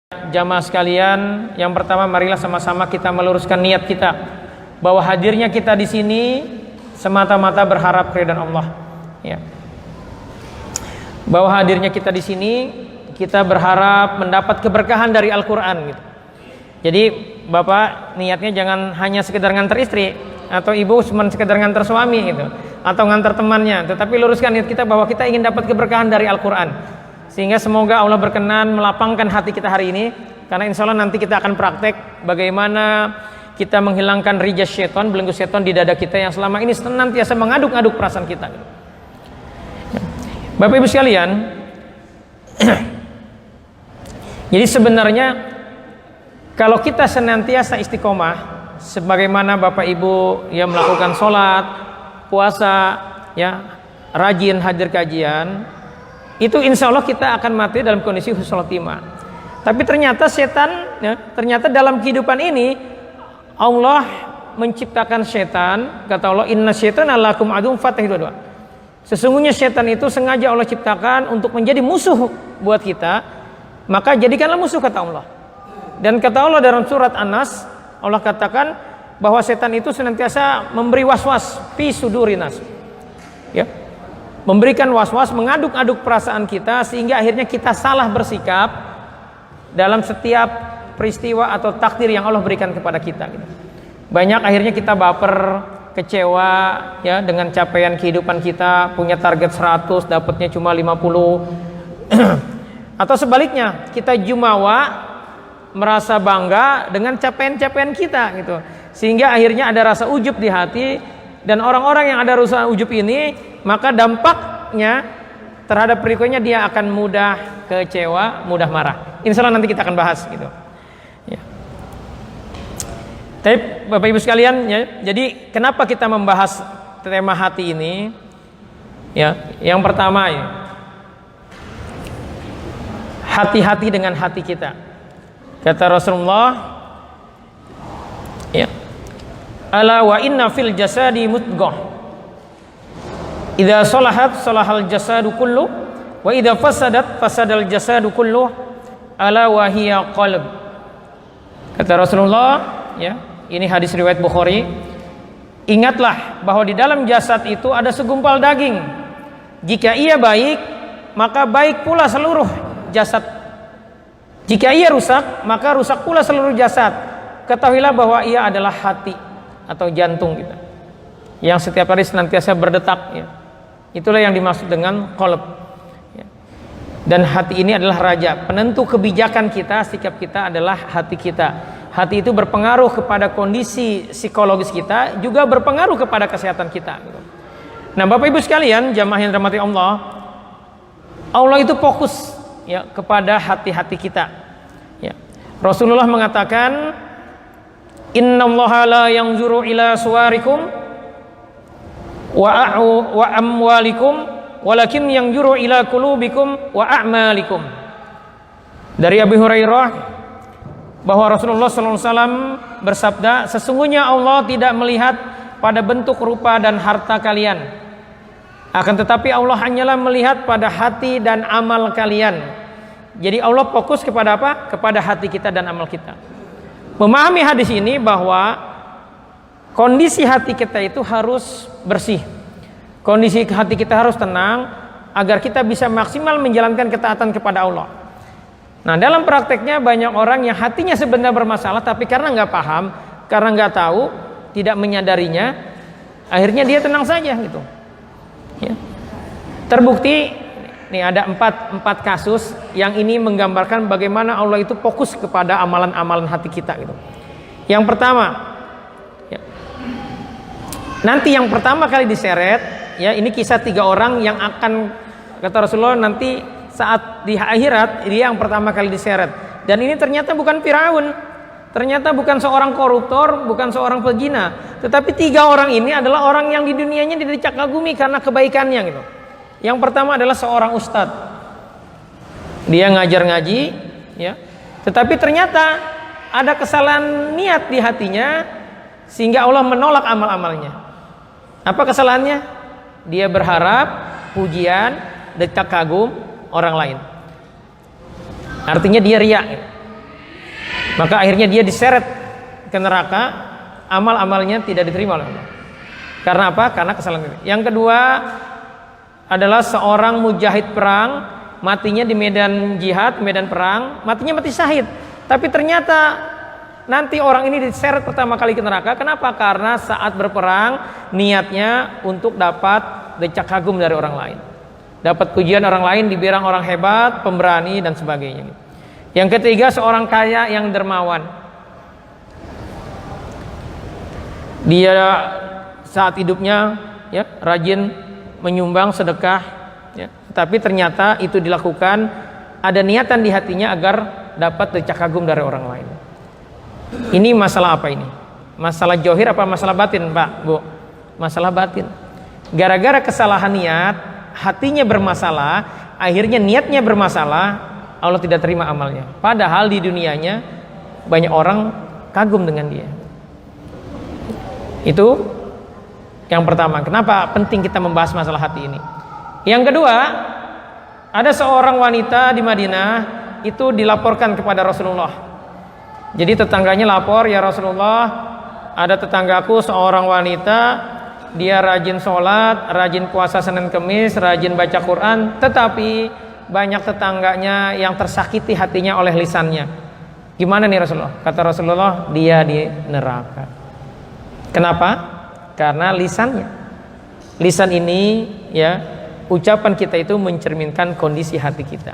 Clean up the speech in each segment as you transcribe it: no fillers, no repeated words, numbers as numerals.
Jamaah sekalian, yang pertama marilah sama-sama kita meluruskan niat kita bahwa hadirnya kita di sini semata-mata berharap keridhaan Allah. Ya. Bahwa hadirnya kita di sini kita berharap mendapat keberkahan dari Al-Qur'an gitu. Jadi Bapak niatnya jangan hanya sekedar ngantar istri atau ibu cuma sekedar ngantar suami gitu atau ngantar temannya, tetapi luruskan niat kita bahwa kita ingin dapat keberkahan dari Al-Qur'an. Sehingga semoga Allah berkenan melapangkan hati kita hari ini, karena insya Allah nanti kita akan praktek bagaimana kita menghilangkan rijas syaitan, belenggu syaitan di dada kita yang selama ini senantiasa mengaduk-aduk perasaan kita. Bapak Ibu sekalian, jadi sebenarnya kalau kita senantiasa istiqomah, sebagaimana Bapak Ibu yang melakukan sholat, puasa, ya, rajin hadir kajian, itu insya Allah kita akan mati dalam kondisi husnul khotimah. Tapi ternyata setan, ya, ternyata dalam kehidupan ini Allah menciptakan setan. Kata Allah, inna syaitana lakum aduwwun fattakhidhuhu. Sesungguhnya setan itu sengaja Allah ciptakan untuk menjadi musuh buat kita, maka jadikanlah musuh, kata Allah. Dan kata Allah dalam surat An-Nas, Allah katakan bahwa setan itu senantiasa memberi waswas fi sudurinas, ya, memberikan was-was, mengaduk-aduk perasaan kita sehingga akhirnya kita salah bersikap dalam setiap peristiwa atau takdir yang Allah berikan kepada kita. Banyak akhirnya kita baper, kecewa, ya, dengan capaian kehidupan kita, punya target 100, dapatnya cuma 50. Atau sebaliknya, kita jumawa, merasa bangga dengan capaian-capaian kita gitu. Sehingga akhirnya ada rasa ujub di hati, dan orang-orang yang ada rasa ujub ini, maka dampaknya terhadap berikutnya dia akan mudah kecewa, mudah marah. Insya Allah nanti kita akan bahas gitu. Ya. Tapi Bapak Ibu sekalian, ya, jadi kenapa kita membahas tema hati ini? Ya, yang pertama, ya, hati-hati dengan hati kita. Kata Rasulullah, ya, ala wa inna fil jasadi mudghah idza salahat salahal jasadu kullu wa idza fasadat fasadal jasadu kullu ala wa hiya qalb. Kata Rasulullah, ya, ini hadis riwayat Bukhari, ingatlah bahwa di dalam jasad itu ada segumpal daging. Jika ia baik, maka baik pula seluruh jasad. Jika ia rusak, maka rusak pula seluruh jasad. Ketahuilah bahwa ia adalah hati atau jantung kita, yang setiap hari senantiasa berdetak, ya. Itulah yang dimaksud dengan qalb, ya. Dan hati ini adalah raja, penentu kebijakan kita, sikap kita adalah hati kita. Hati itu berpengaruh kepada kondisi psikologis kita, juga berpengaruh kepada kesehatan kita. Nah, Bapak Ibu sekalian, jamaah yang dirahmati Allah, Allah itu fokus, ya, kepada hati-hati kita, ya. Rasulullah mengatakan, innallaha la yanzuru ila suwarikum wa amwalikum walakin yanzuru ila qulubikum wa a'malikum. Dari Abu Hurairah bahwa Rasulullah SAW bersabda, sesungguhnya Allah tidak melihat pada bentuk, rupa dan harta kalian, akan tetapi Allah hanyalah melihat pada hati dan amal kalian. Jadi Allah fokus kepada apa? Kepada hati kita dan amal kita. Memahami hadis ini bahwa kondisi hati kita itu harus bersih, kondisi hati kita harus tenang agar kita bisa maksimal menjalankan ketaatan kepada Allah. Nah, dalam prakteknya banyak orang yang hatinya sebenarnya bermasalah, tapi karena nggak paham, karena nggak tahu, tidak menyadarinya, akhirnya dia tenang saja gitu, ya. Terbukti nih ada empat kasus yang ini menggambarkan bagaimana Allah itu fokus kepada amalan-amalan hati kita gitu. Yang pertama, ya, nanti yang pertama kali diseret, ya, ini kisah 3 orang yang akan, kata Rasulullah, nanti saat di akhirat dia yang pertama kali diseret. Dan ini ternyata bukan Firaun, ternyata bukan seorang koruptor, bukan seorang pezina, tetapi 3 orang ini adalah orang yang di dunianya didecak kagumi karena kebaikannya gitu. Yang pertama adalah seorang ustadz, dia ngajar ngaji, ya, tetapi ternyata ada kesalahan niat di hatinya sehingga Allah menolak amal-amalnya. Apa kesalahannya? Dia berharap pujian, decak kagum orang lain. Artinya dia riya. Maka akhirnya dia diseret ke neraka, amal-amalnya tidak diterima oleh Allah. Karena apa? Karena kesalahan itu. Yang kedua adalah seorang mujahid perang, matinya di medan jihad, medan perang, matinya mati syahid. Tapi ternyata nanti orang ini diseret pertama kali ke neraka. Kenapa? Karena saat berperang niatnya untuk dapat decak kagum dari orang lain, dapat pujian orang lain, dibilang orang hebat, pemberani dan sebagainya. Yang ketiga, seorang kaya yang dermawan. Dia saat hidupnya ya rajin menyumbang sedekah ya, tapi ternyata itu dilakukan ada niatan di hatinya agar dapat decak kagum dari orang lain. Ini masalah apa ini? Masalah johir apa masalah batin, Pak, Bu? Masalah batin. Gara-gara kesalahan niat, hatinya bermasalah, akhirnya niatnya bermasalah, Allah tidak terima amalnya. Padahal di dunianya banyak orang kagum dengan dia. Itu yang pertama. Kenapa penting kita membahas masalah hati ini? Yang kedua, ada seorang wanita di Madinah itu dilaporkan kepada Rasulullah. Jadi tetangganya lapor, ya Rasulullah, ada tetanggaku seorang wanita, dia rajin sholat, rajin puasa Senin Kemis, rajin baca Quran, tetapi banyak tetangganya yang tersakiti hatinya oleh lisannya. Gimana nih Rasulullah? Kata Rasulullah, dia di neraka. Kenapa? Karena lisannya. Lisan ini ya, ucapan kita itu mencerminkan kondisi hati kita.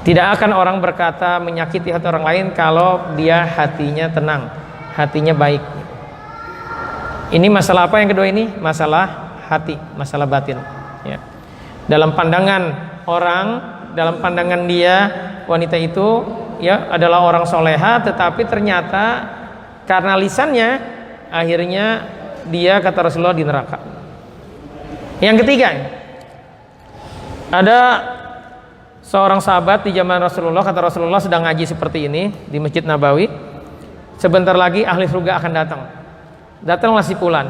Tidak akan orang berkata menyakiti hati orang lain kalau dia hatinya tenang, hatinya baik. Ini masalah apa yang kedua ini? Masalah hati, masalah batin ya. Dalam pandangan orang, dalam pandangan dia, wanita itu ya adalah orang soleha, tetapi ternyata karena lisannya akhirnya dia, kata Rasulullah, di neraka. Yang ketiga, ada seorang sahabat di zaman Rasulullah, kata Rasulullah sedang ngaji seperti ini di Masjid Nabawi. Sebentar lagi ahli surga akan datang. Datanglah si fulan.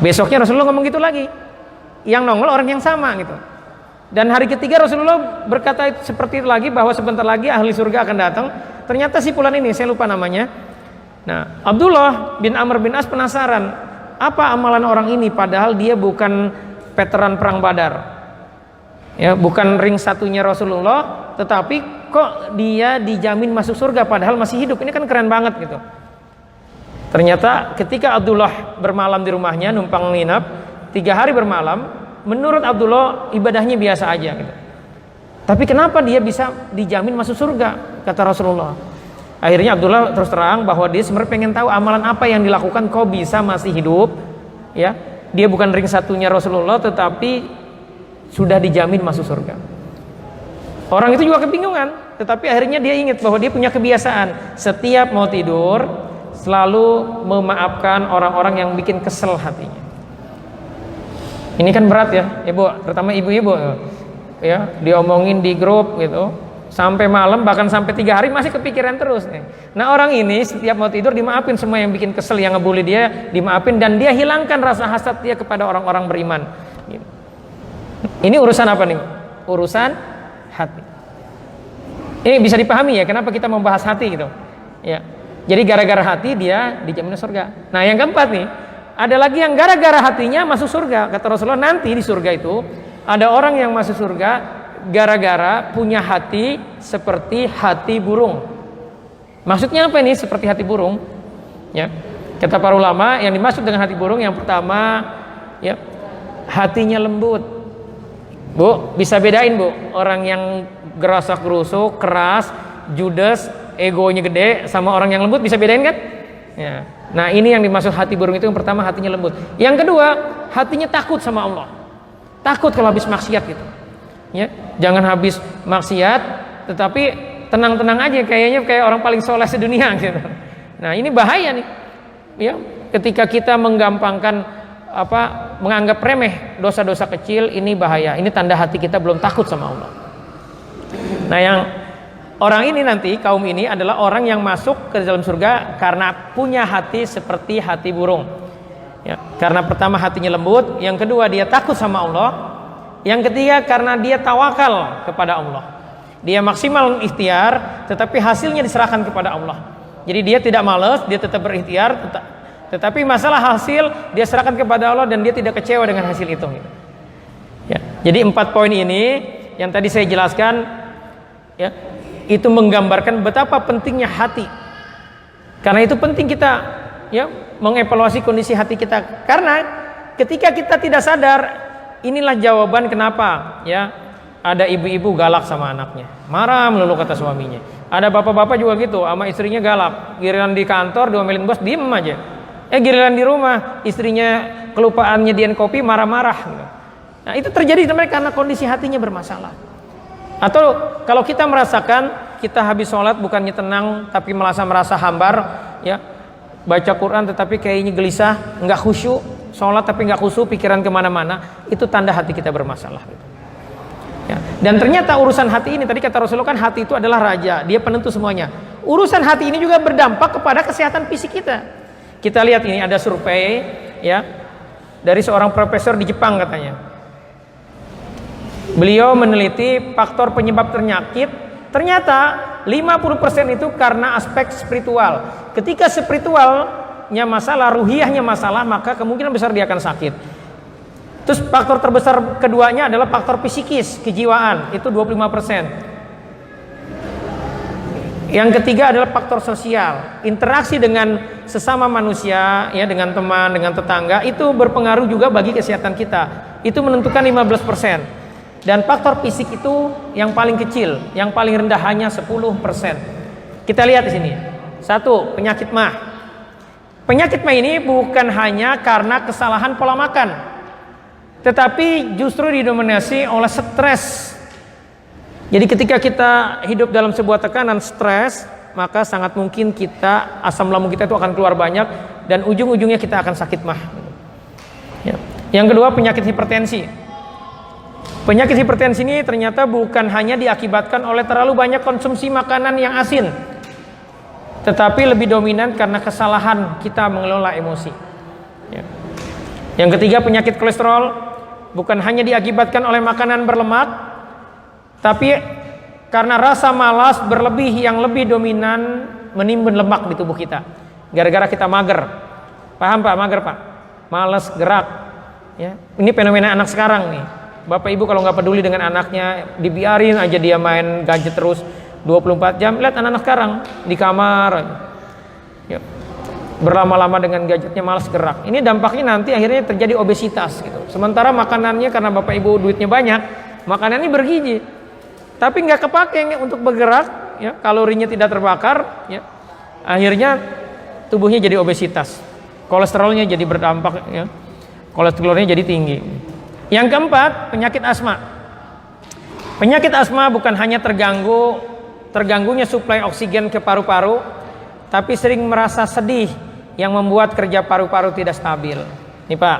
Besoknya Rasulullah ngomong gitu lagi. Yang nongol orang yang sama gitu. Dan hari ketiga Rasulullah berkata seperti itu lagi, bahwa sebentar lagi ahli surga akan datang. Ternyata si fulan ini, saya lupa namanya. Nah, Abdullah bin Amr bin As penasaran, apa amalan orang ini padahal dia bukan veteran perang Badar. Ya, bukan ring satunya Rasulullah, tetapi kok dia dijamin masuk surga padahal masih hidup. Ini kan keren banget gitu. Ternyata ketika Abdullah bermalam di rumahnya, numpang nginap 3 hari bermalam, menurut Abdullah ibadahnya biasa aja gitu. Tapi kenapa dia bisa dijamin masuk surga, kata Rasulullah. Akhirnya Abdullah terus terang bahwa dia sebenarnya pengen tahu amalan apa yang dilakukan kok bisa masih hidup ya. Dia bukan ring satunya Rasulullah, tetapi sudah dijamin masuk surga. Orang itu juga kebingungan, tetapi akhirnya dia ingat bahwa dia punya kebiasaan setiap mau tidur selalu memaafkan orang-orang yang bikin kesel hatinya. Ini kan berat ya, Ibu, terutama ibu-ibu ya, diomongin di grup gitu. Sampai malam, bahkan sampai 3 hari masih kepikiran terus nih. Nah, orang ini setiap mau tidur dimaafin semua yang bikin kesel, yang ngebully dia dimaafin, dan dia hilangkan rasa hasad dia kepada orang-orang beriman. Ini urusan apa nih? Urusan hati. Ini bisa dipahami ya kenapa kita membahas hati gitu. Ya. Jadi gara-gara hati dia dijamin surga. Nah, yang keempat nih, ada lagi yang gara-gara hatinya masuk surga. Kata Rasulullah, nanti di surga itu ada orang yang masuk surga gara-gara punya hati seperti hati burung. Maksudnya apa ini seperti hati burung? Ya, kata para ulama, yang dimaksud dengan hati burung yang pertama, ya, hatinya lembut. Bu, bisa bedain Bu, orang yang gerasak-gerusuk, keras, judes, egonya gede, sama orang yang lembut, bisa bedain kan? Ya. Nah, ini yang dimaksud hati burung itu, yang pertama hatinya lembut. Yang kedua, hatinya takut sama Allah. Takut kalau habis maksiat gitu. Ya, jangan habis maksiat tetapi tenang-tenang aja, kayaknya kayak orang paling soleh sedunia gitu. Nah, ini bahaya nih. Ya, ketika kita menggampangkan menganggap remeh dosa-dosa kecil, ini bahaya. Ini tanda hati kita belum takut sama Allah. Nah, yang orang ini nanti, kaum ini adalah orang yang masuk ke dalam surga karena punya hati seperti hati burung. Ya, karena pertama hatinya lembut, yang kedua dia takut sama Allah, yang ketiga karena dia tawakal kepada Allah. Dia maksimal ikhtiar, tetapi hasilnya diserahkan kepada Allah. Jadi dia tidak malas, dia tetap berikhtiar, tetapi masalah hasil dia serahkan kepada Allah dan dia tidak kecewa dengan hasil itu. Ya. Jadi 4 poin ini yang tadi saya jelaskan, ya, itu menggambarkan betapa pentingnya hati. Karena itu penting kita, ya, mengevaluasi kondisi hati kita. Karena ketika kita tidak sadar, inilah jawaban kenapa, ya, ada ibu-ibu galak sama anaknya, marah melulu kata suaminya. Ada bapak-bapak juga gitu, sama istrinya galak. Giliran di kantor diomelin bos, diem aja. Giliran di rumah, istrinya kelupaan nyediain kopi, marah-marah. Nah, itu terjadi karena kondisi hatinya bermasalah. Atau kalau kita merasakan kita habis sholat bukannya tenang, tapi merasa hambar, ya, baca Quran tetapi kayaknya gelisah, nggak khusyuk, sholat tapi nggak khusyuk, pikiran kemana-mana, itu tanda hati kita bermasalah. Ya. Dan ternyata urusan hati ini, tadi kata Rasulullah kan hati itu adalah raja, dia penentu semuanya. Urusan hati ini juga berdampak kepada kesehatan fisik kita. Kita lihat ini ada survei, ya, dari seorang profesor di Jepang katanya. Beliau meneliti faktor penyebab penyakit. Ternyata 50% itu karena aspek spiritual. Ketika spiritualnya masalah, ruhiyahnya masalah, maka kemungkinan besar dia akan sakit. Terus faktor terbesar keduanya adalah faktor psikis, kejiwaan, itu 25%. Yang ketiga adalah faktor sosial, interaksi dengan sesama manusia, ya, dengan teman, dengan tetangga, itu berpengaruh juga bagi kesehatan kita. Itu menentukan 15%. Dan faktor fisik itu yang paling kecil, yang paling rendah hanya 10%. Kita lihat di sini. 1, penyakit mah. Penyakit mah ini bukan hanya karena kesalahan pola makan, tetapi justru didominasi oleh stres. Jadi ketika kita hidup dalam sebuah tekanan stres, maka sangat mungkin kita, asam lambung kita itu akan keluar banyak dan ujung-ujungnya kita akan sakit mah. Ya. Yang kedua, penyakit hipertensi. Penyakit hipertensi ini ternyata bukan hanya diakibatkan oleh terlalu banyak konsumsi makanan yang asin, tetapi lebih dominan karena kesalahan kita mengelola emosi. Ya. Yang ketiga, penyakit kolesterol bukan hanya diakibatkan oleh makanan berlemak, tapi karena rasa malas berlebih yang lebih dominan menimbun lemak di tubuh kita. Gara-gara kita mager. Paham Pak, mager Pak? Malas gerak. Ya. Ini fenomena anak sekarang nih. Bapak Ibu kalau nggak peduli dengan anaknya, dibiarin aja dia main gadget terus 24 jam. Lihat anak-anak sekarang di kamar. Ya. Berlama-lama dengan gadgetnya, malas gerak. Ini dampaknya nanti akhirnya terjadi obesitas gitu. Sementara makanannya karena Bapak Ibu duitnya banyak, makanannya bergizi, tapi nggak kepake untuk bergerak, ya, kalorinya tidak terbakar, ya. Akhirnya tubuhnya jadi obesitas, kolesterolnya jadi berdampak, ya. Kolesterolnya jadi tinggi. Yang keempat, penyakit asma. Penyakit asma bukan hanya terganggunya suplai oksigen ke paru-paru, tapi sering merasa sedih yang membuat kerja paru-paru tidak stabil. Nih Pak,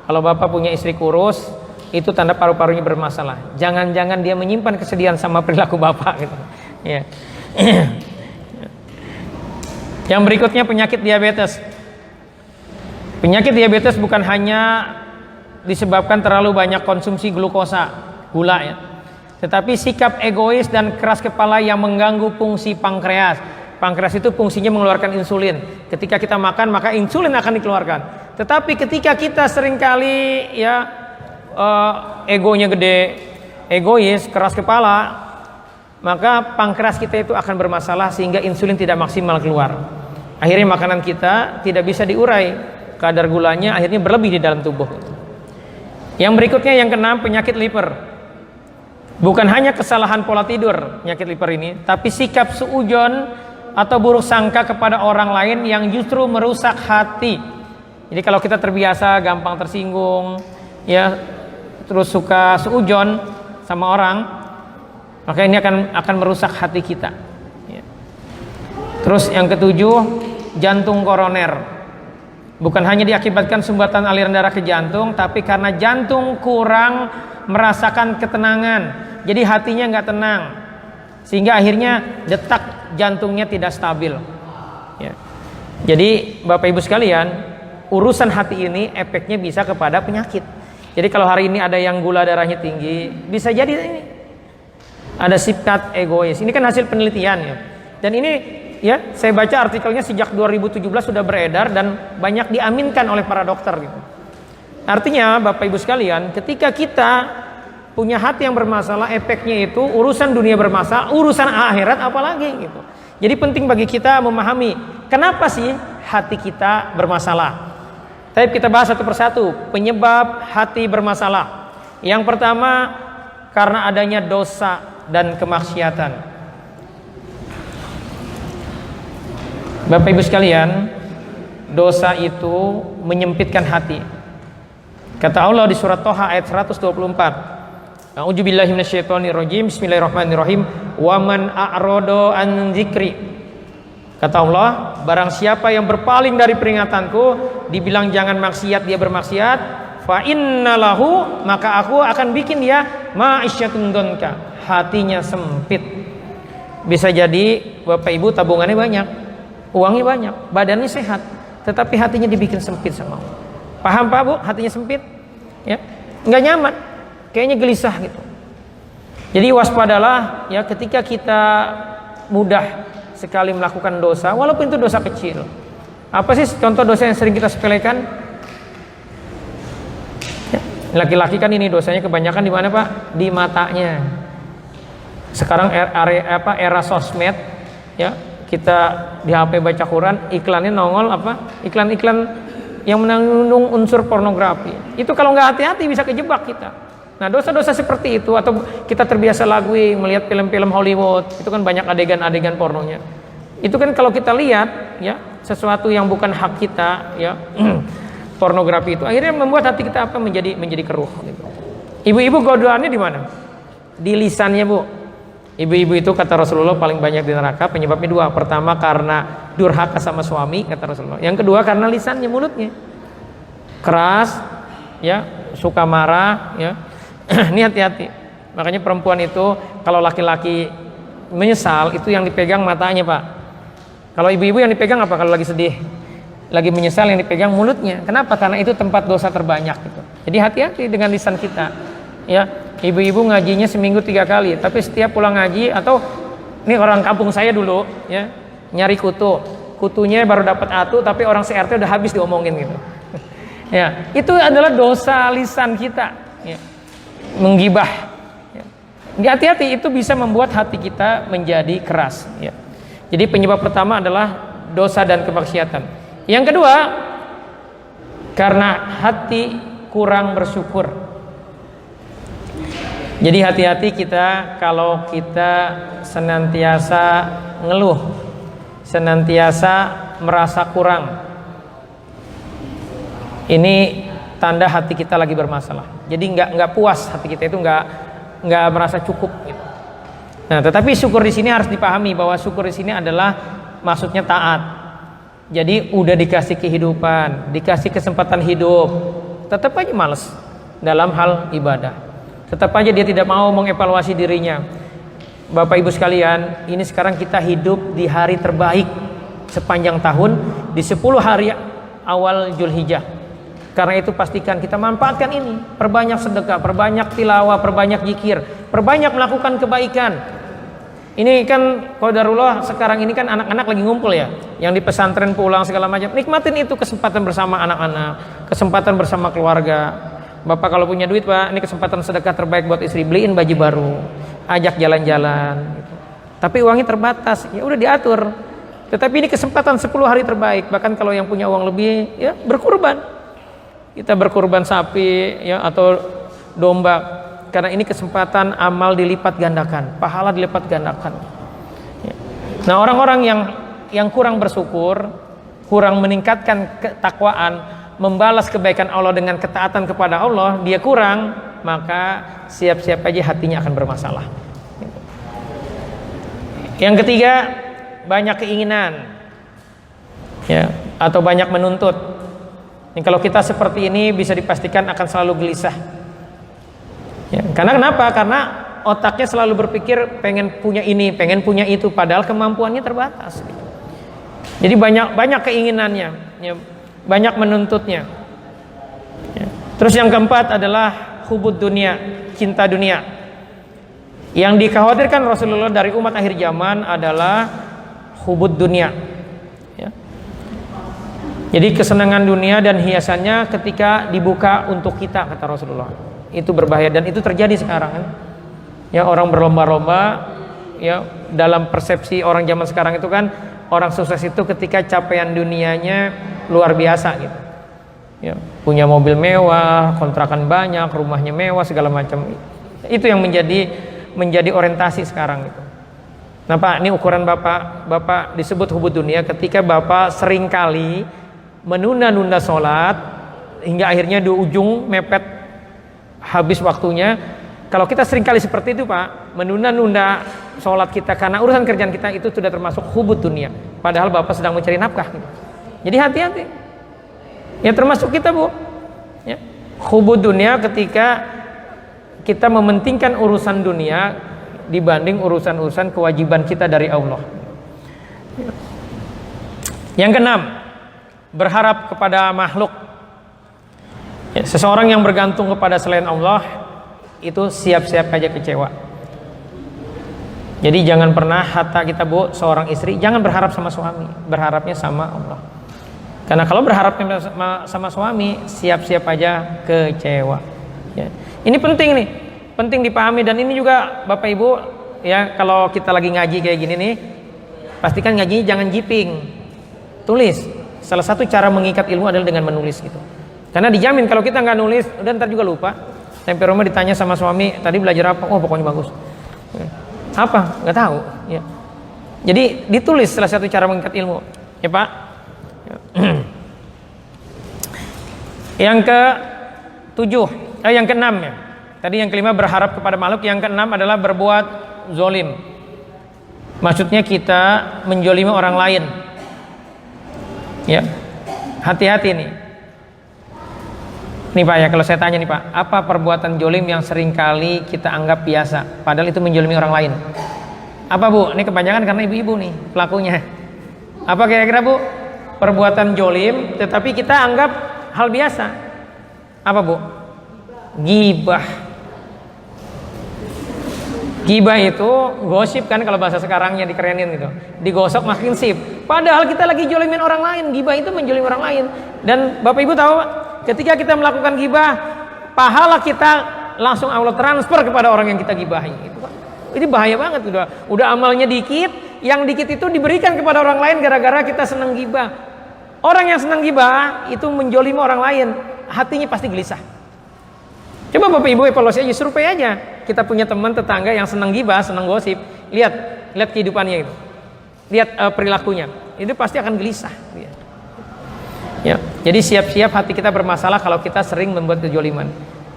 kalau Bapak punya istri kurus, itu tanda paru-parunya bermasalah. Jangan-jangan dia menyimpan kesedihan sama perilaku Bapak gitu. Ya. Yang berikutnya, penyakit diabetes. Penyakit diabetes bukan hanya disebabkan terlalu banyak konsumsi glukosa, gula, ya, tetapi sikap egois dan keras kepala yang mengganggu fungsi pankreas. Pankreas itu fungsinya mengeluarkan insulin. Ketika kita makan, maka insulin akan dikeluarkan. Tetapi ketika kita seringkali, ya, egonya gede, egois, keras kepala, maka pankreas kita itu akan bermasalah sehingga insulin tidak maksimal keluar. Akhirnya makanan kita tidak bisa diurai, kadar gulanya akhirnya berlebih di dalam tubuh. Yang berikutnya, yang keenam, penyakit liver. Bukan hanya kesalahan pola tidur penyakit liver ini, tapi sikap suudzon atau buruk sangka kepada orang lain yang justru merusak hati. Jadi kalau kita terbiasa gampang tersinggung, ya, terus suka suudzon sama orang, maka ini akan merusak hati kita. Ya. Terus yang ketujuh, jantung koroner. Bukan hanya diakibatkan sumbatan aliran darah ke jantung, tapi karena jantung kurang merasakan ketenangan, jadi hatinya nggak tenang, sehingga akhirnya detak jantungnya tidak stabil. Ya. Jadi Bapak Ibu sekalian, urusan hati ini efeknya bisa kepada penyakit. Jadi kalau hari ini ada yang gula darahnya tinggi, bisa jadi ini ada sifat egois. Ini kan hasil penelitian ya. Dan ini ya, saya baca artikelnya sejak 2017 sudah beredar dan banyak diaminkan oleh para dokter gitu. Artinya Bapak Ibu sekalian, ketika kita punya hati yang bermasalah, efeknya itu urusan dunia bermasalah, urusan akhirat apalagi gitu. Jadi penting bagi kita memahami kenapa sih hati kita bermasalah. Tapi kita bahas satu persatu penyebab hati bermasalah. Yang pertama, karena adanya dosa dan kemaksiatan. Bapak Ibu sekalian, dosa itu menyempitkan hati. Kata Allah di surat Thaha ayat 124. A'udzubillahi minasyaitonirrajim. Bismillahirrahmanirrahim. Wa man a'rada an dzikri. Kata Allah, barang siapa yang berpaling dari peringatanku, dibilang jangan maksiat, dia bermaksiat, fa innalahu, maka aku akan bikin dia ma'isyatun donka, hatinya sempit. Bisa jadi Bapak Ibu tabungannya banyak, uangnya banyak, badannya sehat, tetapi hatinya dibikin sempit sama Allah. Paham Pak Bu? Hatinya sempit, ya, nggak nyaman, kayaknya gelisah gitu. Jadi waspadalah ya ketika kita mudah sekali melakukan dosa, walaupun itu dosa kecil. Apa sih contoh dosa yang sering kita sepelekan? Ya, laki-laki kan ini dosanya kebanyakan di mana Pak? Di matanya. Sekarang era sosmed, ya kita di HP baca Quran, iklannya nongol apa? Iklan-iklan yang mengandung unsur pornografi. Itu kalau nggak hati-hati bisa kejebak kita. Nah dosa-dosa seperti itu, atau kita terbiasa lagui melihat film-film Hollywood, itu kan banyak adegan-adegan pornonya. Itu kan kalau kita lihat ya sesuatu yang bukan hak kita ya pornografi itu akhirnya membuat hati kita apa menjadi keruh gitu. Ibu-ibu godaannya di mana? Di lisannya Bu. Ibu-ibu itu kata Rasulullah paling banyak di neraka, penyebabnya dua. Pertama karena durhaka sama suami kata Rasulullah. Yang kedua karena lisannya, mulutnya keras ya, suka marah ya. Ini hati-hati. Makanya perempuan itu kalau laki-laki menyesal itu yang dipegang matanya Pak. Kalau ibu-ibu yang dipegang apa kalau lagi sedih? Lagi menyesal yang dipegang mulutnya. Kenapa? Karena itu tempat dosa terbanyak gitu. Jadi hati-hati dengan lisan kita. Ya, ibu-ibu ngajinya seminggu 3 kali, tapi setiap pulang ngaji atau ini orang kampung saya dulu ya, nyari kutu. Kutunya baru dapat atu tapi orang se-RT udah habis diomongin gitu. Ya, itu adalah dosa lisan kita. Ya. Menggibah ya. Hati-hati, itu bisa membuat hati kita menjadi keras ya. Jadi penyebab pertama adalah dosa dan kemaksiatan. Yang kedua, karena hati kurang bersyukur. Jadi hati-hati kita kalau kita senantiasa ngeluh, senantiasa merasa kurang. Ini tanda hati kita lagi bermasalah. Jadi nggak puas, hati kita itu nggak merasa cukup gitu. Nah, tetapi syukur di sini harus dipahami bahwa syukur di sini adalah maksudnya taat. Jadi udah dikasih kehidupan, dikasih kesempatan hidup, tetap aja malas dalam hal ibadah. Tetap aja dia tidak mau mengevaluasi dirinya. Bapak Ibu sekalian, ini sekarang kita hidup di hari terbaik sepanjang tahun, di 10 hari awal Zulhijjah. Karena itu pastikan kita manfaatkan ini, perbanyak sedekah, perbanyak tilawah, perbanyak zikir, perbanyak melakukan kebaikan. Ini kan qadarullah sekarang ini kan anak-anak lagi ngumpul ya, yang di pesantren pulang segala macam. Nikmatin itu kesempatan bersama anak-anak, kesempatan bersama keluarga. Bapak kalau punya duit Pak, ini kesempatan sedekah terbaik buat istri, beliin baju baru, ajak jalan-jalan. Gitu. Tapi uangnya terbatas, ya udah diatur. Tetapi ini kesempatan 10 hari terbaik. Bahkan kalau yang punya uang lebih, ya berkurban. Kita berkurban sapi ya atau domba, karena ini kesempatan amal dilipat gandakan, pahala dilipat gandakan ya. Nah orang-orang yang kurang bersyukur, kurang meningkatkan ketakwaan, membalas kebaikan Allah dengan ketaatan kepada Allah, dia kurang, maka siap-siap aja hatinya akan bermasalah. Yang ketiga, banyak keinginan ya, atau banyak menuntut. Ini kalau kita seperti ini bisa dipastikan akan selalu gelisah. Ya, karena kenapa? Karena otaknya selalu berpikir pengen punya ini, pengen punya itu, padahal kemampuannya terbatas. Jadi banyak keinginannya, ya, banyak menuntutnya. Ya. Terus yang keempat adalah hubud dunia, cinta dunia. Yang dikhawatirkan Rasulullah dari umat akhir zaman adalah hubud dunia. Ya. Jadi kesenangan dunia dan hiasannya ketika dibuka untuk kita, kata Rasulullah, itu berbahaya, dan itu terjadi sekarang kan. Ya, orang berlomba-lomba, ya, dalam persepsi orang zaman sekarang itu kan orang sukses itu ketika capaian dunianya luar biasa gitu. Ya, punya mobil mewah, kontrakan banyak, rumahnya mewah, segala macam. Itu yang menjadi orientasi sekarang gitu. Nah Pak, ini ukuran Bapak disebut hubud dunia ketika Bapak seringkali menunda-nunda sholat hingga akhirnya di ujung mepet habis waktunya. Kalau kita seringkali seperti itu Pak, menunda-nunda sholat kita karena urusan kerjaan kita, itu sudah termasuk hubud dunia, padahal Bapak sedang mencari nafkah gitu. Jadi hati-hati ya, termasuk kita Bu ya. Hubud dunia ketika kita mementingkan urusan dunia dibanding urusan-urusan kewajiban kita dari Allah. Yang keenam, berharap kepada makhluk. Ya, seseorang yang bergantung kepada selain Allah itu siap-siap aja kecewa. Jadi jangan pernah hatta kita Bu, seorang istri jangan berharap sama suami, berharapnya sama Allah. Karena kalau berharapnya sama suami, siap-siap aja kecewa. Ya. Ini penting nih, penting dipahami, dan ini juga Bapak Ibu ya, kalau kita lagi ngaji kayak gini nih, pastikan ngajinya jangan jiping, tulis. Salah satu cara mengikat ilmu adalah dengan menulis gitu. Karena dijamin kalau kita nggak nulis, udah ntar juga lupa. Sampai rumah ditanya sama suami, tadi belajar apa? Oh pokoknya bagus. Apa? Nggak tahu. Ya. Jadi ditulis, salah satu cara mengikat ilmu. Ya Pak. Yang yang keenam ya. Tadi yang kelima berharap kepada makhluk, yang keenam adalah berbuat zolim. Maksudnya kita menjolimi orang lain. Ya, hati-hati nih. Nih Pak ya, kalau saya tanya nih Pak, apa perbuatan jolim yang seringkali kita anggap biasa, padahal itu menjolimi orang lain? Apa Bu? Ini kebanyakan karena ibu-ibu nih pelakunya. Apa kira-kira Bu? Perbuatan jolim, tetapi kita anggap hal biasa. Apa Bu? Ghibah. Ghibah itu gosip kan, kalau bahasa sekarangnya dikerenin gitu, digosok makin sip. Padahal kita lagi jolimin orang lain. Ghibah itu menjolimi orang lain. Dan Bapak Ibu tahu, ketika kita melakukan ghibah, pahala kita langsung Allah transfer kepada orang yang kita gibahi. Ini bahaya banget. Udah amalnya dikit, yang dikit itu diberikan kepada orang lain gara-gara kita senang ghibah. Orang yang senang ghibah itu menjolimi orang lain, hatinya pasti gelisah. Coba Bapak Ibu evaluasi aja, survei aja. Kita punya teman tetangga yang senang gibah, senang gosip. Lihat kehidupannya itu. Lihat perilakunya. Itu pasti akan gelisah. Ya. Jadi siap-siap hati kita bermasalah kalau kita sering membuat kejoliman.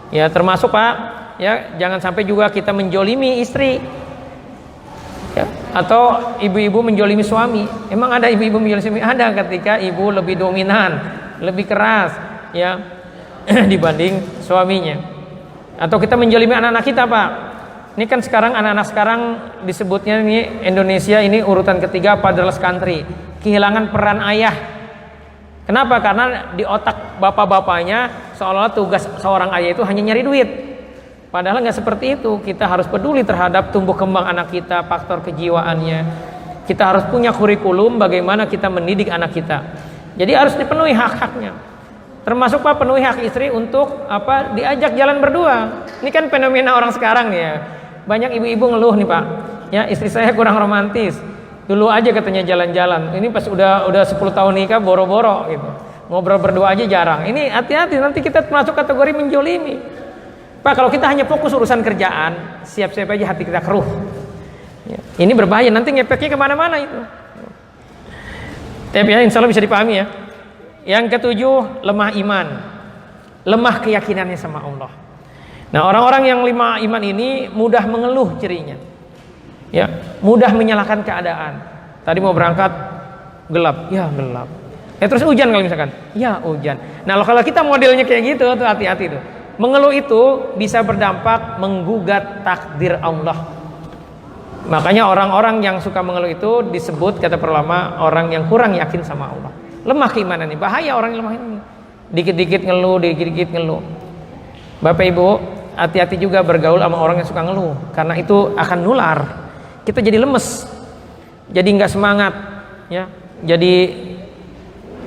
Ya, termasuk Pak, ya, jangan sampai juga kita menjolimi istri. Ya, atau ibu-ibu menjolimi suami. Emang ada ibu-ibu menjolimi suami? Ada, ketika ibu lebih dominan, lebih keras, ya, dibanding suaminya. Atau kita menjolimi anak-anak kita Pak. Ini kan sekarang anak-anak sekarang disebutnya ini Indonesia ini urutan ketiga fatherless country, kehilangan peran ayah. Kenapa? Karena di otak bapak-bapaknya seolah-olah tugas seorang ayah itu hanya nyari duit. Padahal nggak seperti itu. Kita harus peduli terhadap tumbuh kembang anak kita, faktor kejiwaannya. Kita harus punya kurikulum bagaimana kita mendidik anak kita. Jadi harus dipenuhi hak-haknya. Termasuk Pak, penuhi hak istri untuk apa? Diajak jalan berdua. Ini kan fenomena orang sekarang nih ya. Banyak ibu-ibu ngeluh nih Pak. Ya, istri saya kurang romantis. Dulu aja katanya jalan-jalan. Ini pas udah 10 tahun nikah boro-boro gitu. Ngobrol berdua aja jarang. Ini hati-hati, nanti kita masuk kategori menjolimi. Pak, kalau kita hanya fokus urusan kerjaan, siap-siap aja hati kita keruh. Ya, ini berbahaya, nanti ngepeknya kemana-mana itu. Tapi ya, insya Allah bisa dipahami ya. Yang ketujuh, lemah iman, lemah keyakinannya sama Allah. Nah, orang-orang yang lemah iman ini mudah mengeluh cirinya, ya, mudah menyalahkan keadaan. Tadi mau berangkat gelap, ya gelap. Terus hujan kalau misalkan, ya hujan. Nah, kalau kita modelnya kayak gitu, tuh hati-hati tuh. Mengeluh itu bisa berdampak menggugat takdir Allah. Makanya orang-orang yang suka mengeluh itu disebut, kata para ulama, orang yang kurang yakin sama Allah. Lemah keimanan ini, bahaya orang yang lemah ini. Dikit-dikit ngeluh, dikit-dikit ngeluh. Bapak Ibu, hati-hati juga bergaul sama orang yang suka ngeluh, karena itu akan nular. Kita jadi lemes, jadi nggak semangat, ya, jadi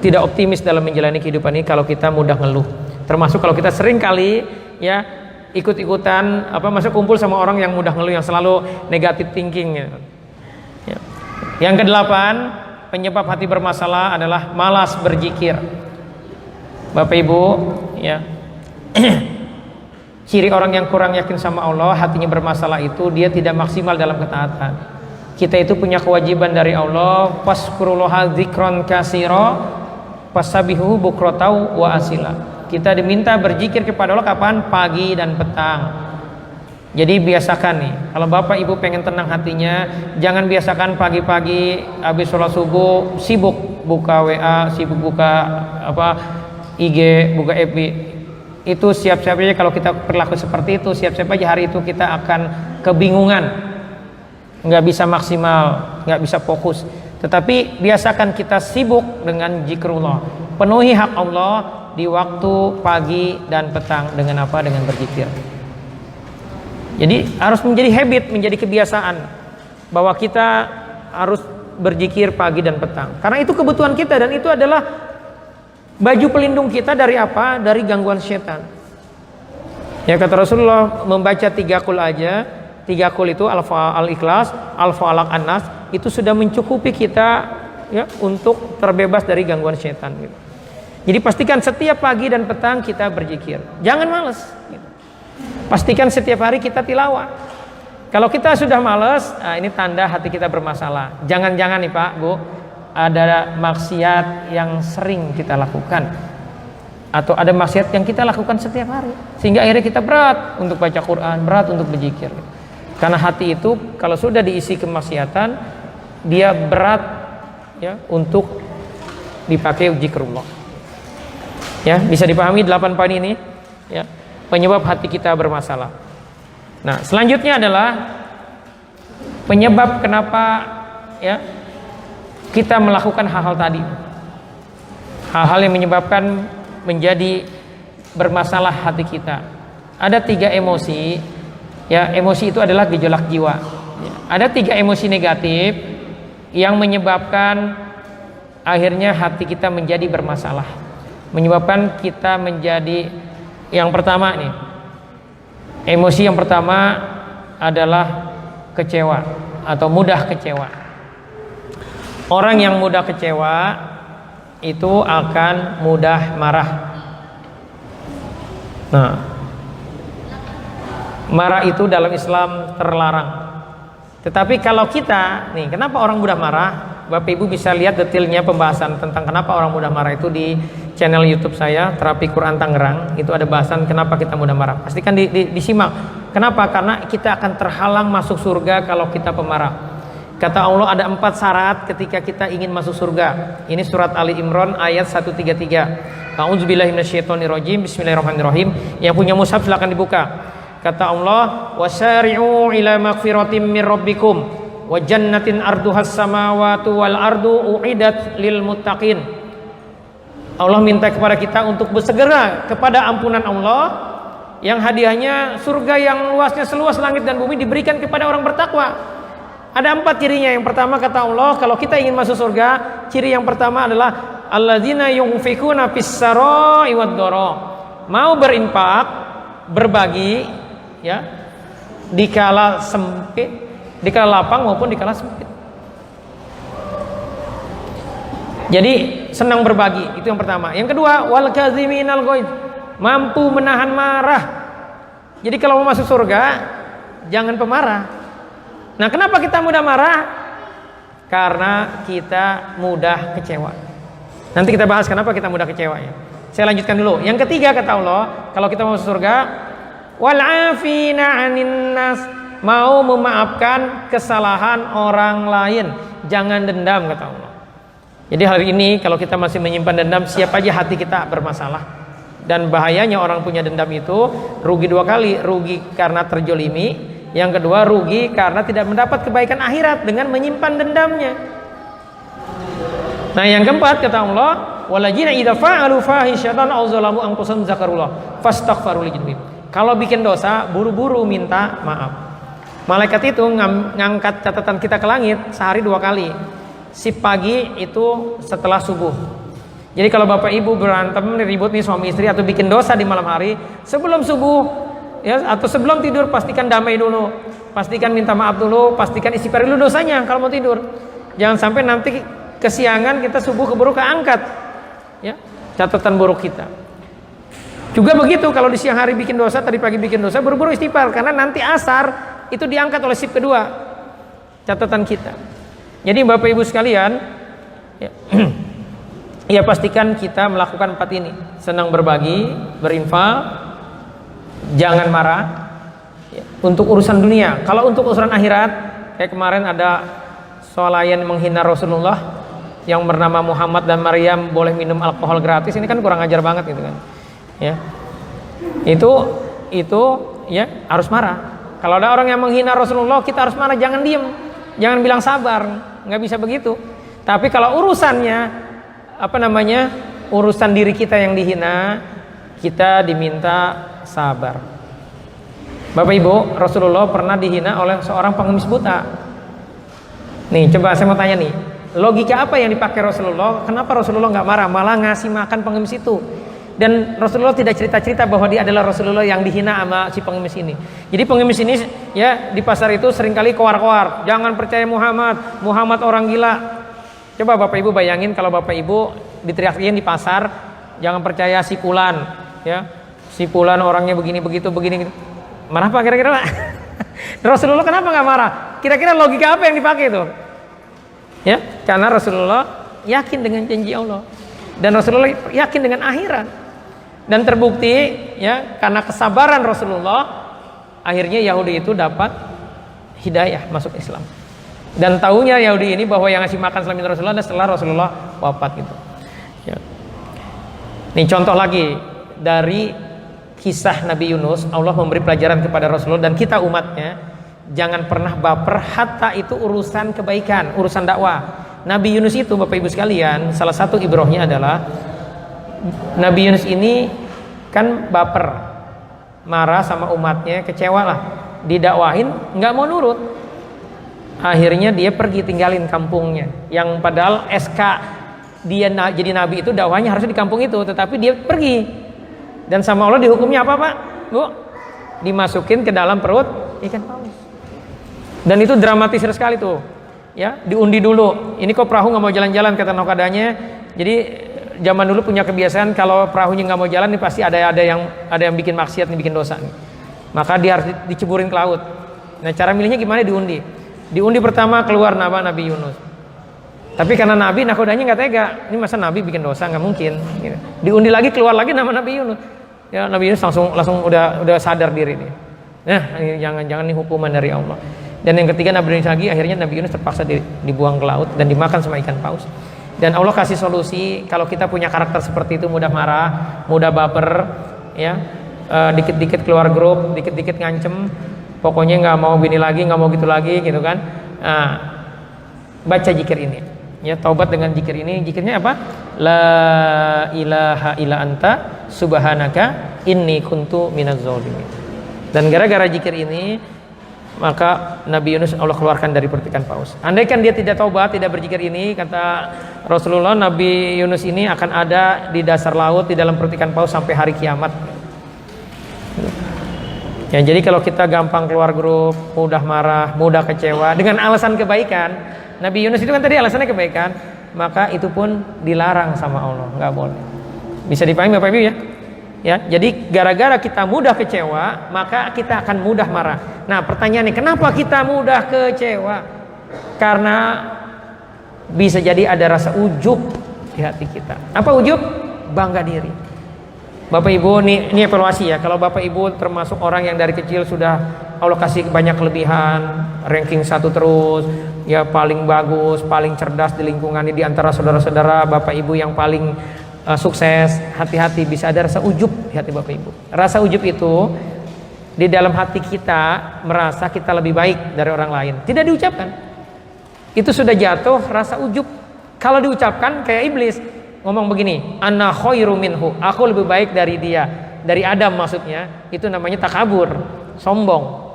tidak optimis dalam menjalani kehidupan ini kalau kita mudah ngeluh. Termasuk kalau kita sering kali ya ikut-ikutan masuk kumpul sama orang yang mudah ngeluh, yang selalu negative thinking. Ya. Yang kedelapan, penyebab hati bermasalah adalah malas berzikir. Bapak Ibu, ya. Ciri orang yang kurang yakin sama Allah, hatinya bermasalah itu dia tidak maksimal dalam ketaatan. Kita itu punya kewajiban dari Allah, faskurullaha dzikron katsira, fasabihu bukratan wa asila. Kita diminta berzikir kepada Allah kapan? Pagi dan petang. Jadi biasakan nih, kalau Bapak Ibu pengen tenang hatinya, jangan biasakan pagi-pagi habis sholat subuh sibuk buka WA, sibuk buka IG, buka FB. Itu siap-siap aja kalau kita berlaku seperti itu, siap-siap aja hari itu kita akan kebingungan, nggak bisa maksimal, nggak bisa fokus. Tetapi biasakan kita sibuk dengan zikrullah, penuhi hak Allah di waktu pagi dan petang dengan apa? Dengan berzikir. Jadi harus menjadi habit, menjadi kebiasaan bahwa kita harus berzikir pagi dan petang, karena itu kebutuhan kita dan itu adalah baju pelindung kita dari apa? Dari gangguan setan. Ya kata Rasulullah, membaca 3 qul aja. 3 qul itu Al-Ikhlas, Al-Falaq, An-Nas, itu sudah mencukupi kita ya untuk terbebas dari gangguan setan gitu. Jadi pastikan setiap pagi dan petang kita berzikir. Jangan malas gitu. Pastikan setiap hari kita tilawah. Kalau kita sudah malas, ini tanda hati kita bermasalah. Jangan-jangan nih Pak, Bu, ada maksiat yang sering kita lakukan, atau ada maksiat yang kita lakukan setiap hari, sehingga akhirnya kita berat untuk baca Quran, berat untuk berzikir. Karena hati itu kalau sudah diisi kemaksiatan, dia berat ya untuk dipakai zikrullah. Ya, bisa dipahami 8 poin ini ya, penyebab hati kita bermasalah. Nah, selanjutnya adalah penyebab kenapa ya kita melakukan hal-hal tadi, hal-hal yang menyebabkan menjadi bermasalah hati kita. Ada 3 emosi, ya, emosi itu adalah gejolak jiwa. Ada 3 emosi negatif yang menyebabkan akhirnya hati kita menjadi bermasalah, menyebabkan kita menjadi, yang pertama nih, emosi yang pertama adalah kecewa atau mudah kecewa. Orang yang mudah kecewa itu akan mudah marah. Nah, marah itu dalam Islam terlarang. Tetapi kalau kita, nih, kenapa orang mudah marah? Bapak Ibu bisa lihat detailnya pembahasan tentang kenapa orang mudah marah itu di channel YouTube saya, Terapi Quran Tangerang. Itu ada bahasan kenapa kita mudah marah. Pastikan disimak. Kenapa? Karena kita akan terhalang masuk surga kalau kita pemarah. Kata Allah ada 4 syarat ketika kita ingin masuk surga. Ini surat Ali Imran ayat 133. A'udzubillahi minasyaitonirrajim. Bismillahirrahmanirrahim. Yang punya mushaf silakan dibuka. Kata Allah, "Wasari'u ila maghfiratin mir rabbikum wa jannatin arduhas samawati wal ardu u'idat lil muttaqin." Allah minta kepada kita untuk bersegera kepada ampunan Allah, yang hadiahnya surga yang luasnya seluas langit dan bumi diberikan kepada orang bertakwa. Ada 4 cirinya. Yang pertama kata Allah, kalau kita ingin masuk surga, ciri yang pertama adalah alladzina yunfikuna fis-sarai wad-dara. Mau berinfak, berbagi ya, dikala sempit, dikala lapang maupun dikala sempit. Jadi senang berbagi, itu yang pertama. Yang kedua, wal kaziminal ghaidh, mampu menahan marah. Jadi kalau mau masuk surga, jangan pemarah. Nah, kenapa kita mudah marah? Karena kita mudah kecewa. Nanti kita bahas kenapa kita mudah kecewa ya. Saya lanjutkan dulu. Yang ketiga kata Allah, kalau kita mau masuk surga, wal afina 'anin nas, mau memaafkan kesalahan orang lain, jangan dendam kata Allah. Jadi hari ini kalau kita masih menyimpan dendam, siap aja hati kita bermasalah. Dan bahayanya orang punya dendam itu rugi 2 kali, rugi karena terjolimi. Yang kedua, rugi karena tidak mendapat kebaikan akhirat dengan menyimpan dendamnya. Nah, yang keempat kata Allah, waladzina idza fa'alu fahishatan aw zalamu anfusahum zakarullah fastaghfiru lidzunubihim. Kalau bikin dosa, buru-buru minta maaf. Malaikat itu ngangkat catatan kita ke langit sehari 2 kali. Sip pagi itu setelah subuh. Jadi kalau bapak ibu berantem, ribut nih suami istri atau bikin dosa di malam hari, sebelum subuh ya atau sebelum tidur pastikan damai dulu. Pastikan minta maaf dulu, pastikan istighfar dulu dosanya kalau mau tidur. Jangan sampai nanti kesiangan kita subuh keburu keangkat. Ya, catatan buruk kita. Juga begitu kalau di siang hari bikin dosa, tadi pagi bikin dosa, buru-buru istighfar karena nanti asar itu diangkat oleh sip kedua catatan kita. Jadi Bapak Ibu sekalian, ya, ya pastikan kita melakukan 4 ini. Senang berbagi, berinfak, jangan marah ya, untuk urusan dunia. Kalau untuk urusan akhirat, kayak kemarin ada swalayan menghina Rasulullah yang bernama Muhammad dan Maryam boleh minum alkohol gratis, ini kan kurang ajar banget gitu kan. Ya, itu ya harus marah. Kalau ada orang yang menghina Rasulullah, kita harus marah, jangan diem, jangan bilang sabar, nggak bisa begitu. Tapi kalau urusannya urusan diri kita yang dihina, kita diminta sabar. Bapak Ibu, Rasulullah pernah dihina oleh seorang pengemis buta. Nih, coba saya mau tanya nih, logika apa yang dipakai Rasulullah? Kenapa Rasulullah nggak marah, malah ngasih makan pengemis itu? Dan Rasulullah tidak cerita-cerita bahwa dia adalah Rasulullah yang dihina sama si pengemis ini. Jadi pengemis ini ya di pasar itu seringkali koar-koar, jangan percaya Muhammad, Muhammad orang gila. Coba Bapak Ibu bayangin kalau Bapak Ibu diteriakin di pasar, jangan percaya si Fulan, ya si Fulan orangnya begini begitu begini. Marah apa kira-kira Pak? Rasulullah kenapa nggak marah? Kira-kira logika apa yang dipakai itu? Ya, karena Rasulullah yakin dengan janji Allah dan Rasulullah yakin dengan akhirat. Dan terbukti ya karena kesabaran Rasulullah akhirnya Yahudi itu dapat hidayah masuk Islam. Dan tahunya Yahudi ini bahwa yang ngasih makan selain Rasulullah dan setelah Rasulullah wafat gitu. Ya. Nih contoh lagi dari kisah Nabi Yunus, Allah memberi pelajaran kepada Rasulullah dan kita umatnya, jangan pernah baper hatta itu urusan kebaikan, urusan dakwah. Nabi Yunus itu Bapak Ibu sekalian, salah satu ibrohnya adalah Nabi Yunus ini kan baper, marah sama umatnya, kecewa lah, didakwahin nggak mau nurut. Akhirnya dia pergi tinggalin kampungnya, yang padahal SK dia jadi nabi itu dakwahnya harusnya di kampung itu, tetapi dia pergi. Dan sama Allah dihukumnya apa Pak? Bu, dimasukin ke dalam perut ikan paus. Dan itu dramatis sekali tuh. Ya, diundi dulu. Ini kok perahu nggak mau jalan-jalan kata naukadanya. Jadi zaman dulu punya kebiasaan kalau perahunya nggak mau jalan nih pasti ada yang bikin maksiat nih, bikin dosa nih. Maka dia harus diceburin ke laut. Nah, cara milihnya gimana? Diundi. Diundi pertama keluar nama Nabi Yunus. Tapi karena Nabi nakodanya nggak tega. Ini masa Nabi bikin dosa, nggak mungkin. Gitu. Diundi lagi keluar lagi nama Nabi Yunus. Ya Nabi Yunus langsung udah sadar diri nih. Nah, jangan nih hukuman dari Allah. Dan yang ketiga Nabi Yunus lagi, akhirnya Nabi Yunus terpaksa dibuang ke laut dan dimakan sama ikan paus. Dan Allah kasih solusi kalau kita punya karakter seperti itu, mudah marah, mudah baper, ya, dikit-dikit keluar grup, dikit-dikit ngancem, pokoknya nggak mau bini lagi, nggak mau gitu lagi, gitu kan? Baca zikir ini, ya, taubat dengan zikir ini. Zikirnya apa? La ilaha illa anta subhanaka inni kuntu minaz zalimin. Dan gara-gara zikir ini maka Nabi Yunus Allah keluarkan dari perut ikan paus. Andaikan dia tidak taubat, tidak berzikir ini, kata Rasulullah, Nabi Yunus ini akan ada di dasar laut di dalam perut ikan paus sampai hari kiamat. Ya, jadi kalau kita gampang keluar grup, mudah marah, mudah kecewa dengan alasan kebaikan, Nabi Yunus itu kan tadi alasannya kebaikan, maka itu pun dilarang sama Allah, nggak boleh. Bisa dipahami Bapak Ibu ya? Ya, jadi gara-gara kita mudah kecewa, maka kita akan mudah marah. Nah, pertanyaannya, kenapa kita mudah kecewa? Karena bisa jadi ada rasa ujub di hati kita. Apa ujub? Bangga diri. Bapak Ibu, ini evaluasi ya. Kalau Bapak Ibu termasuk orang yang dari kecil sudah Allah kasih banyak kelebihan, ranking 1 terus, ya paling bagus, paling cerdas di lingkungannya, di antara saudara-saudara Bapak Ibu yang paling sukses, hati-hati bisa ada rasa ujub di hati Bapak Ibu. Rasa ujub itu di dalam hati kita merasa kita lebih baik dari orang lain, tidak diucapkan. Itu sudah jatuh rasa ujub. Kalau diucapkan kayak iblis ngomong begini, ana khairu minhu, aku lebih baik dari dia. dari Adam maksudnya, itu namanya takabur, sombong.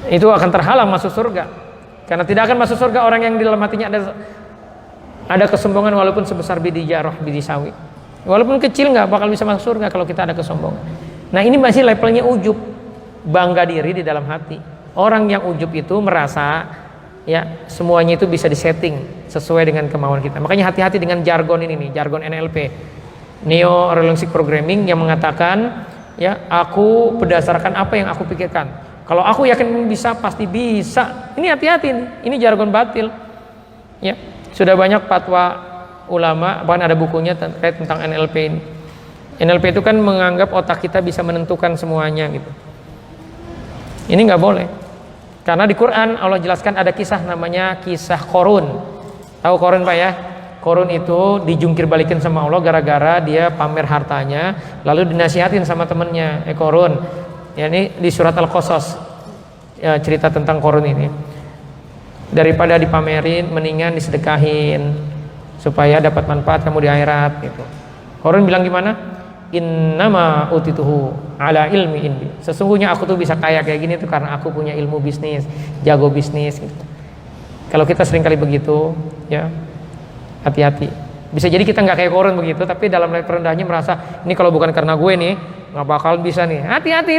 Itu akan terhalang masuk surga. Karena tidak akan masuk surga orang yang di dalam hatinya ada kesombongan walaupun sebesar biji jarrah, biji sawi. Walaupun kecil nggak bakal bisa masuk surga kalau kita ada kesombongan. Nah ini masih levelnya ujub, bangga diri di dalam hati. Orang yang ujub itu merasa ya semuanya itu bisa disetting sesuai dengan kemauan kita. Makanya hati-hati dengan jargon ini nih, jargon NLP, Neo Linguistic Programming, yang mengatakan ya aku berdasarkan apa yang aku pikirkan. Kalau aku yakin bisa, pasti bisa. Ini hati-hati nih, ini jargon batil. Ya sudah banyak fatwa ulama, bahkan ada bukunya terkait tentang NLP ini. NLP itu kan menganggap otak kita bisa menentukan semuanya gitu. Ini nggak boleh. Karena di Quran Allah jelaskan ada kisah namanya kisah Qorun. Tahu Qorun Pak ya? Qorun itu dijungkir balikin sama Allah gara-gara dia pamer hartanya, lalu dinasihatin sama temennya, Qorun. Ya ini di surat Al-Qasas ya, cerita tentang Qorun ini. Daripada dipamerin, mendingan disedekahin supaya dapat manfaat kamu di akhirat gitu. Qorun bilang gimana? Innama utituhu ala ilmi indi. Sesungguhnya aku tuh bisa kaya kayak gini tuh karena aku punya ilmu bisnis, jago bisnis gitu. Kalau kita sering kali begitu, ya hati-hati. Bisa jadi kita nggak kayak Qorun begitu, tapi dalam level rendahnya merasa ini kalau bukan karena gue nih nggak bakal bisa nih. Hati-hati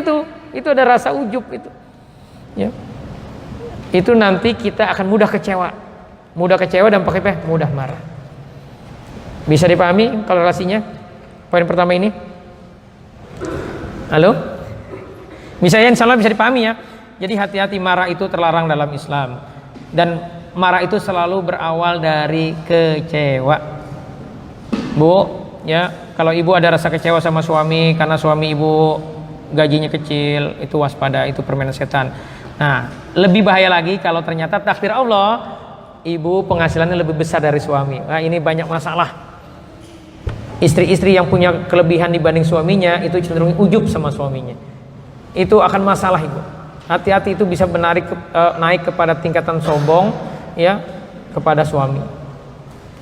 itu ada rasa ujub itu. Ya. Itu nanti kita akan mudah kecewa dan pakai mudah marah. Bisa dipahami korelasinya? Poin pertama ini. Halo? Misalnya insya Allah bisa dipahami ya. Jadi hati-hati, marah itu terlarang dalam Islam. Dan marah itu selalu berawal dari kecewa. Bu, ya kalau ibu ada rasa kecewa sama suami karena suami ibu gajinya kecil, itu waspada, itu permainan setan. Nah, lebih bahaya lagi kalau ternyata takdir Allah, ibu penghasilannya lebih besar dari suami. Nah, ini banyak masalah. Istri-istri yang punya kelebihan dibanding suaminya itu cenderung ujub sama suaminya. Itu akan masalah ibu. Hati-hati, itu bisa naik kepada tingkatan sombong ya kepada suami.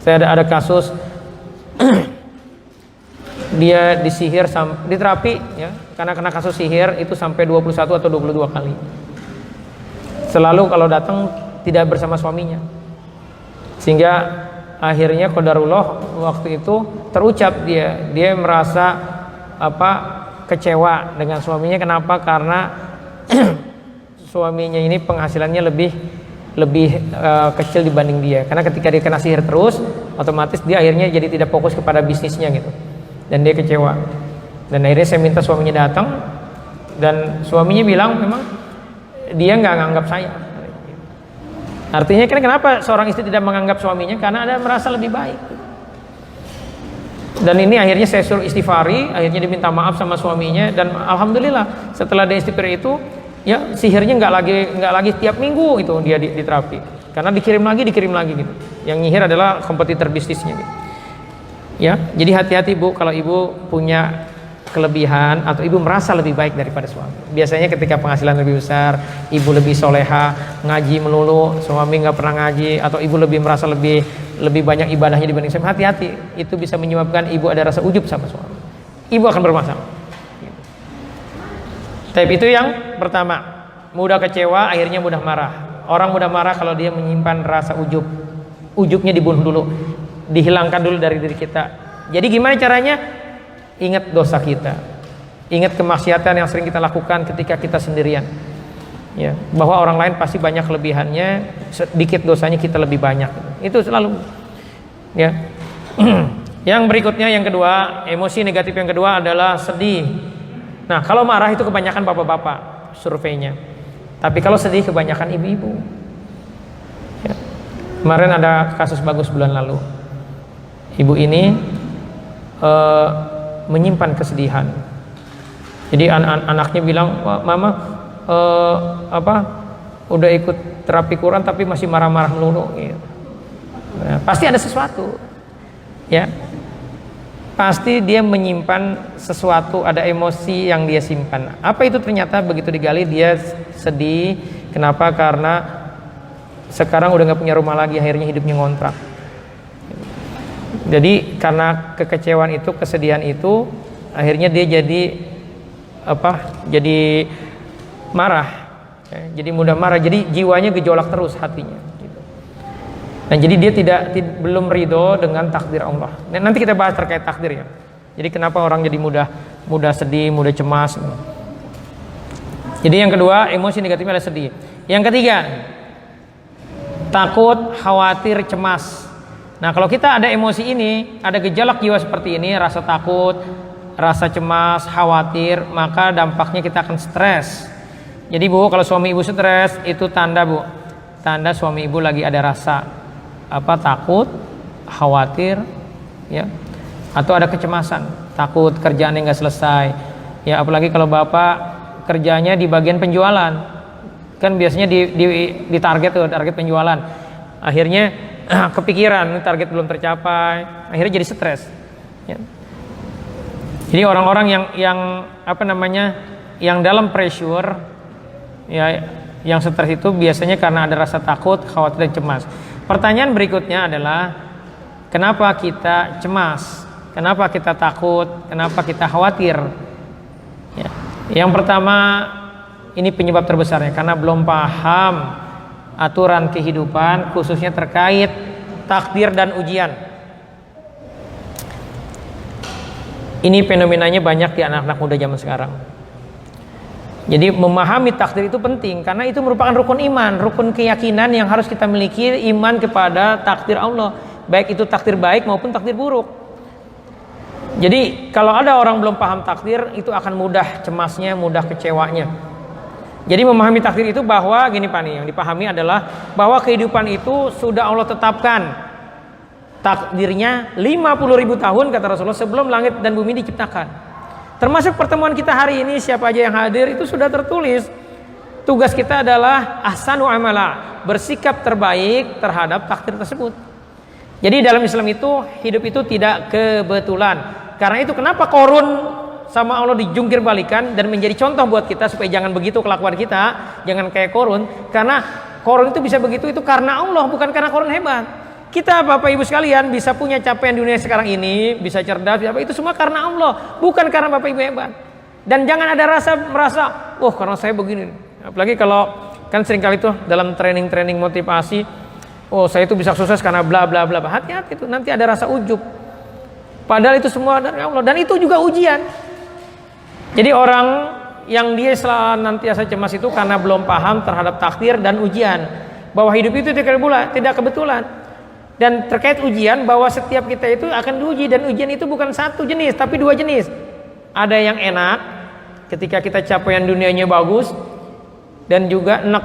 Saya ada kasus dia disihir diterapi ya karena kena kasus sihir itu sampai 21 atau 22 kali. Selalu kalau datang tidak bersama suaminya. Sehingga akhirnya qadarullah waktu itu terucap dia merasa kecewa dengan suaminya. Kenapa? Karena suaminya ini penghasilannya lebih kecil dibanding dia. Karena ketika dia kena sihir terus, otomatis dia akhirnya jadi tidak fokus kepada bisnisnya gitu. Dan dia kecewa. Dan akhirnya saya minta suaminya datang, dan suaminya bilang memang dia nggak nganggap saya. Artinya kan kenapa seorang istri tidak menganggap suaminya? Karena ada merasa lebih baik. Dan ini akhirnya saya suruh istighfari, akhirnya diminta maaf sama suaminya, dan alhamdulillah setelah dia istighfar itu, ya sihirnya nggak lagi tiap minggu itu dia diterapi. Karena dikirim lagi gitu. Yang nyihir adalah kompetitor bisnisnya gitu. Ya, jadi hati-hati Bu kalau ibu punya kelebihan atau ibu merasa lebih baik daripada suami. Biasanya ketika penghasilan lebih besar, ibu lebih soleha, ngaji melulu, suami nggak pernah ngaji, atau ibu lebih merasa lebih banyak ibadahnya dibanding suami. Hati-hati, itu bisa menyebabkan ibu ada rasa ujub sama suami. Ibu akan bermasalah. Tapi itu yang pertama, mudah kecewa, akhirnya mudah marah. Orang mudah marah kalau dia menyimpan rasa ujub. Ujubnya dibunuh dulu, dihilangkan dulu dari diri kita. Jadi gimana caranya? Ingat dosa kita, ingat kemaksiatan yang sering kita lakukan ketika kita sendirian, ya, bahwa orang lain pasti banyak kelebihannya, sedikit dosanya kita lebih banyak. Itu selalu, ya. Yang berikutnya, yang kedua, emosi negatif yang kedua adalah sedih. Nah, kalau marah itu kebanyakan bapak-bapak surveinya, tapi kalau sedih kebanyakan ibu-ibu. Ya. Kemarin ada kasus bagus bulan lalu, ibu ini menyimpan kesedihan. Jadi anaknya bilang, mama udah ikut terapi Quran tapi masih marah-marah melulu. Gitu. Nah, pasti ada sesuatu, ya. Pasti dia menyimpan sesuatu, ada emosi yang dia simpan. Apa itu? Ternyata begitu digali dia sedih. Kenapa? Karena sekarang udah nggak punya rumah lagi, akhirnya hidupnya ngontrak. Jadi karena kekecewaan itu, kesedihan itu, akhirnya dia jadi jadi marah, jadi mudah marah, jadi jiwanya gejolak terus hatinya gitu. Nah jadi dia belum ridho dengan takdir Allah. Dan nanti kita bahas terkait takdir ya. Jadi kenapa orang jadi mudah sedih, mudah cemas. Jadi yang kedua, emosi negatifnya adalah sedih. Yang ketiga, takut, khawatir, cemas. Nah kalau kita ada emosi ini, ada gejolak jiwa seperti ini, rasa takut, rasa cemas, khawatir, maka dampaknya kita akan stres. Jadi Bu, kalau suami ibu stres, itu tanda Bu, tanda suami ibu lagi ada rasa takut, khawatir, ya, atau ada kecemasan, takut kerjaannya nggak selesai, ya, apalagi kalau bapak kerjanya di bagian penjualan, kan biasanya di target tuh, target penjualan, akhirnya kepikiran target belum tercapai, akhirnya jadi stres. Ya. Jadi orang-orang yang dalam pressure, ya, yang stres itu biasanya karena ada rasa takut, khawatir dan cemas. Pertanyaan berikutnya adalah kenapa kita cemas, kenapa kita takut, kenapa kita khawatir? Ya. Yang pertama, ini penyebab terbesarnya karena belum paham aturan kehidupan, khususnya terkait takdir dan ujian. Ini fenomenanya banyak di anak-anak muda zaman sekarang. Jadi memahami takdir itu penting karena itu merupakan rukun iman, rukun keyakinan yang harus kita miliki, iman kepada takdir Allah, baik itu takdir baik maupun takdir buruk. Jadi kalau ada orang belum paham takdir, itu akan mudah cemasnya, mudah kecewanya. Jadi memahami takdir itu bahwa gini Pak nih, yang dipahami adalah bahwa kehidupan itu sudah Allah tetapkan. Takdirnya 50.000 tahun kata Rasulullah sebelum langit dan bumi diciptakan. Termasuk pertemuan kita hari ini, siapa aja yang hadir itu sudah tertulis. Tugas kita adalah ahsanu amala, bersikap terbaik terhadap takdir tersebut. Jadi dalam Islam itu hidup itu tidak kebetulan. Karena itu kenapa Qarun sama Allah dijungkir balikan dan menjadi contoh buat kita supaya jangan begitu kelakuan kita, jangan kayak Qarun. Karena Qarun itu bisa begitu itu karena Allah, bukan karena Qarun hebat. Kita Bapak Ibu sekalian bisa punya capaian dunia sekarang ini, bisa cerdas, itu semua karena Allah, bukan karena Bapak Ibu hebat. Dan jangan ada merasa, oh karena saya begini. Apalagi kalau kan seringkali itu dalam training motivasi, oh saya itu bisa sukses karena bla bla bla. Hati-hati itu nanti ada rasa ujub. Padahal itu semua dari Allah dan itu juga ujian. Jadi orang yang dia senantiasa cemas itu karena belum paham terhadap takdir dan ujian. Bahwa hidup itu tidak kebetulan. Dan terkait ujian bahwa setiap kita itu akan diuji dan ujian itu bukan satu jenis tapi dua jenis. Ada yang enak ketika kita capaian dunianya bagus dan juga enak.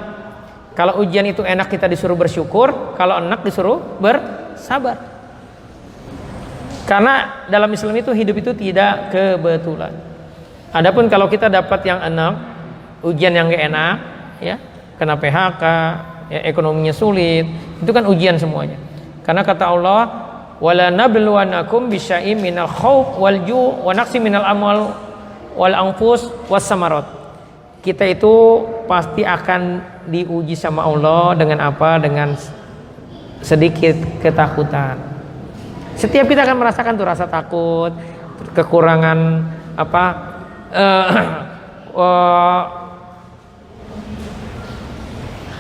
Kalau ujian itu enak kita disuruh bersyukur, kalau enak disuruh bersabar. Karena dalam Islam itu hidup itu tidak kebetulan. Adapun kalau kita dapat yang enak, ujian yang gak enak, ya, kena PHK, ya, ekonominya sulit, itu kan ujian semuanya. Karena kata Allah, wala nabluwanakum bisyai'im minal khauf wal ju' wa naqsi minal amwal wal anfus was samarat. Kita itu pasti akan diuji sama Allah dengan apa? Dengan sedikit ketakutan. Setiap kita akan merasakan tuh rasa takut, kekurangan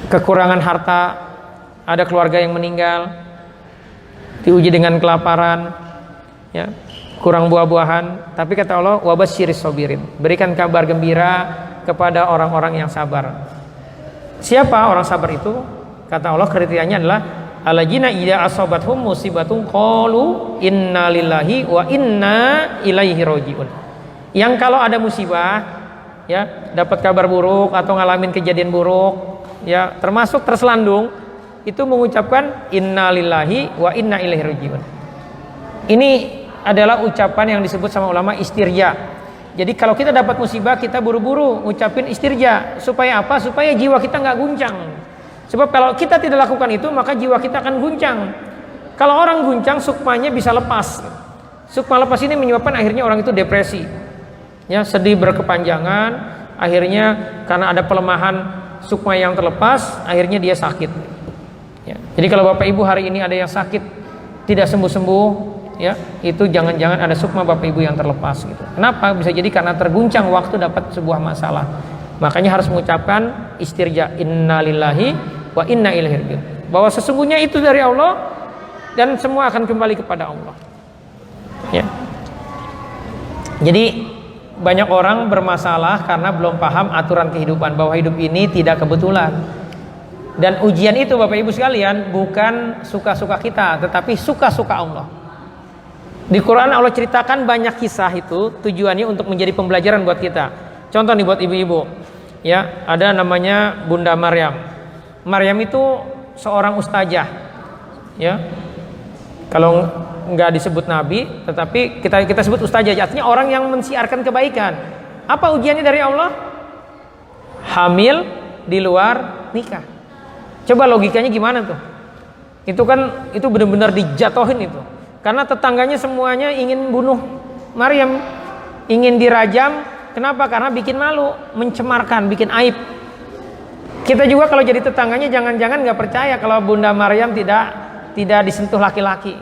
kekurangan harta, ada keluarga yang meninggal, diuji dengan kelaparan, ya, kurang buah-buahan. Tapi kata Allah, wabasyiris sabirin, berikan kabar gembira kepada orang-orang yang sabar. Siapa orang sabar itu? Kata Allah kriterianya adalah alladzina idza asabathum musibatun qalu inna lillahi wa inna ilaihi rajiun. Yang kalau ada musibah, ya, dapat kabar buruk atau ngalamin kejadian buruk, ya, termasuk terselandung, itu mengucapkan inna lillahi wa inna ilaihi rajiun. Ini adalah ucapan yang disebut sama ulama istirja. Jadi kalau kita dapat musibah, kita buru-buru ngucapin istirja. Supaya apa? Supaya jiwa kita nggak guncang. Sebab kalau kita tidak lakukan itu, maka jiwa kita akan guncang. Kalau orang guncang, sukmanya bisa lepas. Sukma lepas ini menyebabkan akhirnya orang itu depresi, ya, sedih berkepanjangan. Akhirnya karena ada pelemahan sukma yang terlepas, akhirnya dia sakit. Ya. Jadi kalau Bapak Ibu hari ini ada yang sakit tidak sembuh-sembuh, ya, itu jangan-jangan ada sukma Bapak Ibu yang terlepas gitu. Kenapa? Bisa jadi karena terguncang waktu dapat sebuah masalah. Makanya harus mengucapkan istirja, innalillahi wa inna ilaihi raji'un. Bahwa sesungguhnya itu dari Allah dan semua akan kembali kepada Allah. Ya. Jadi banyak orang bermasalah karena belum paham aturan kehidupan, bahwa hidup ini tidak kebetulan. Dan ujian itu Bapak Ibu sekalian bukan suka-suka kita, tetapi suka-suka Allah. Di Quran Allah ceritakan banyak kisah itu tujuannya untuk menjadi pembelajaran buat kita. Contoh nih buat ibu-ibu, ya, ada namanya Bunda Maryam. Maryam itu seorang ustazah, ya. Kalau nggak disebut nabi, tetapi kita sebut ustazah, artinya orang yang mensiarkan kebaikan. Apa ujiannya dari Allah? Hamil di luar nikah. Coba logikanya gimana tuh? Itu benar-benar dijatuhin itu. Karena tetangganya semuanya ingin bunuh Maryam, ingin dirajam. Kenapa? Karena bikin malu, mencemarkan, bikin aib. Kita juga kalau jadi tetangganya jangan-jangan nggak percaya kalau Bunda Maryam tidak disentuh laki-laki.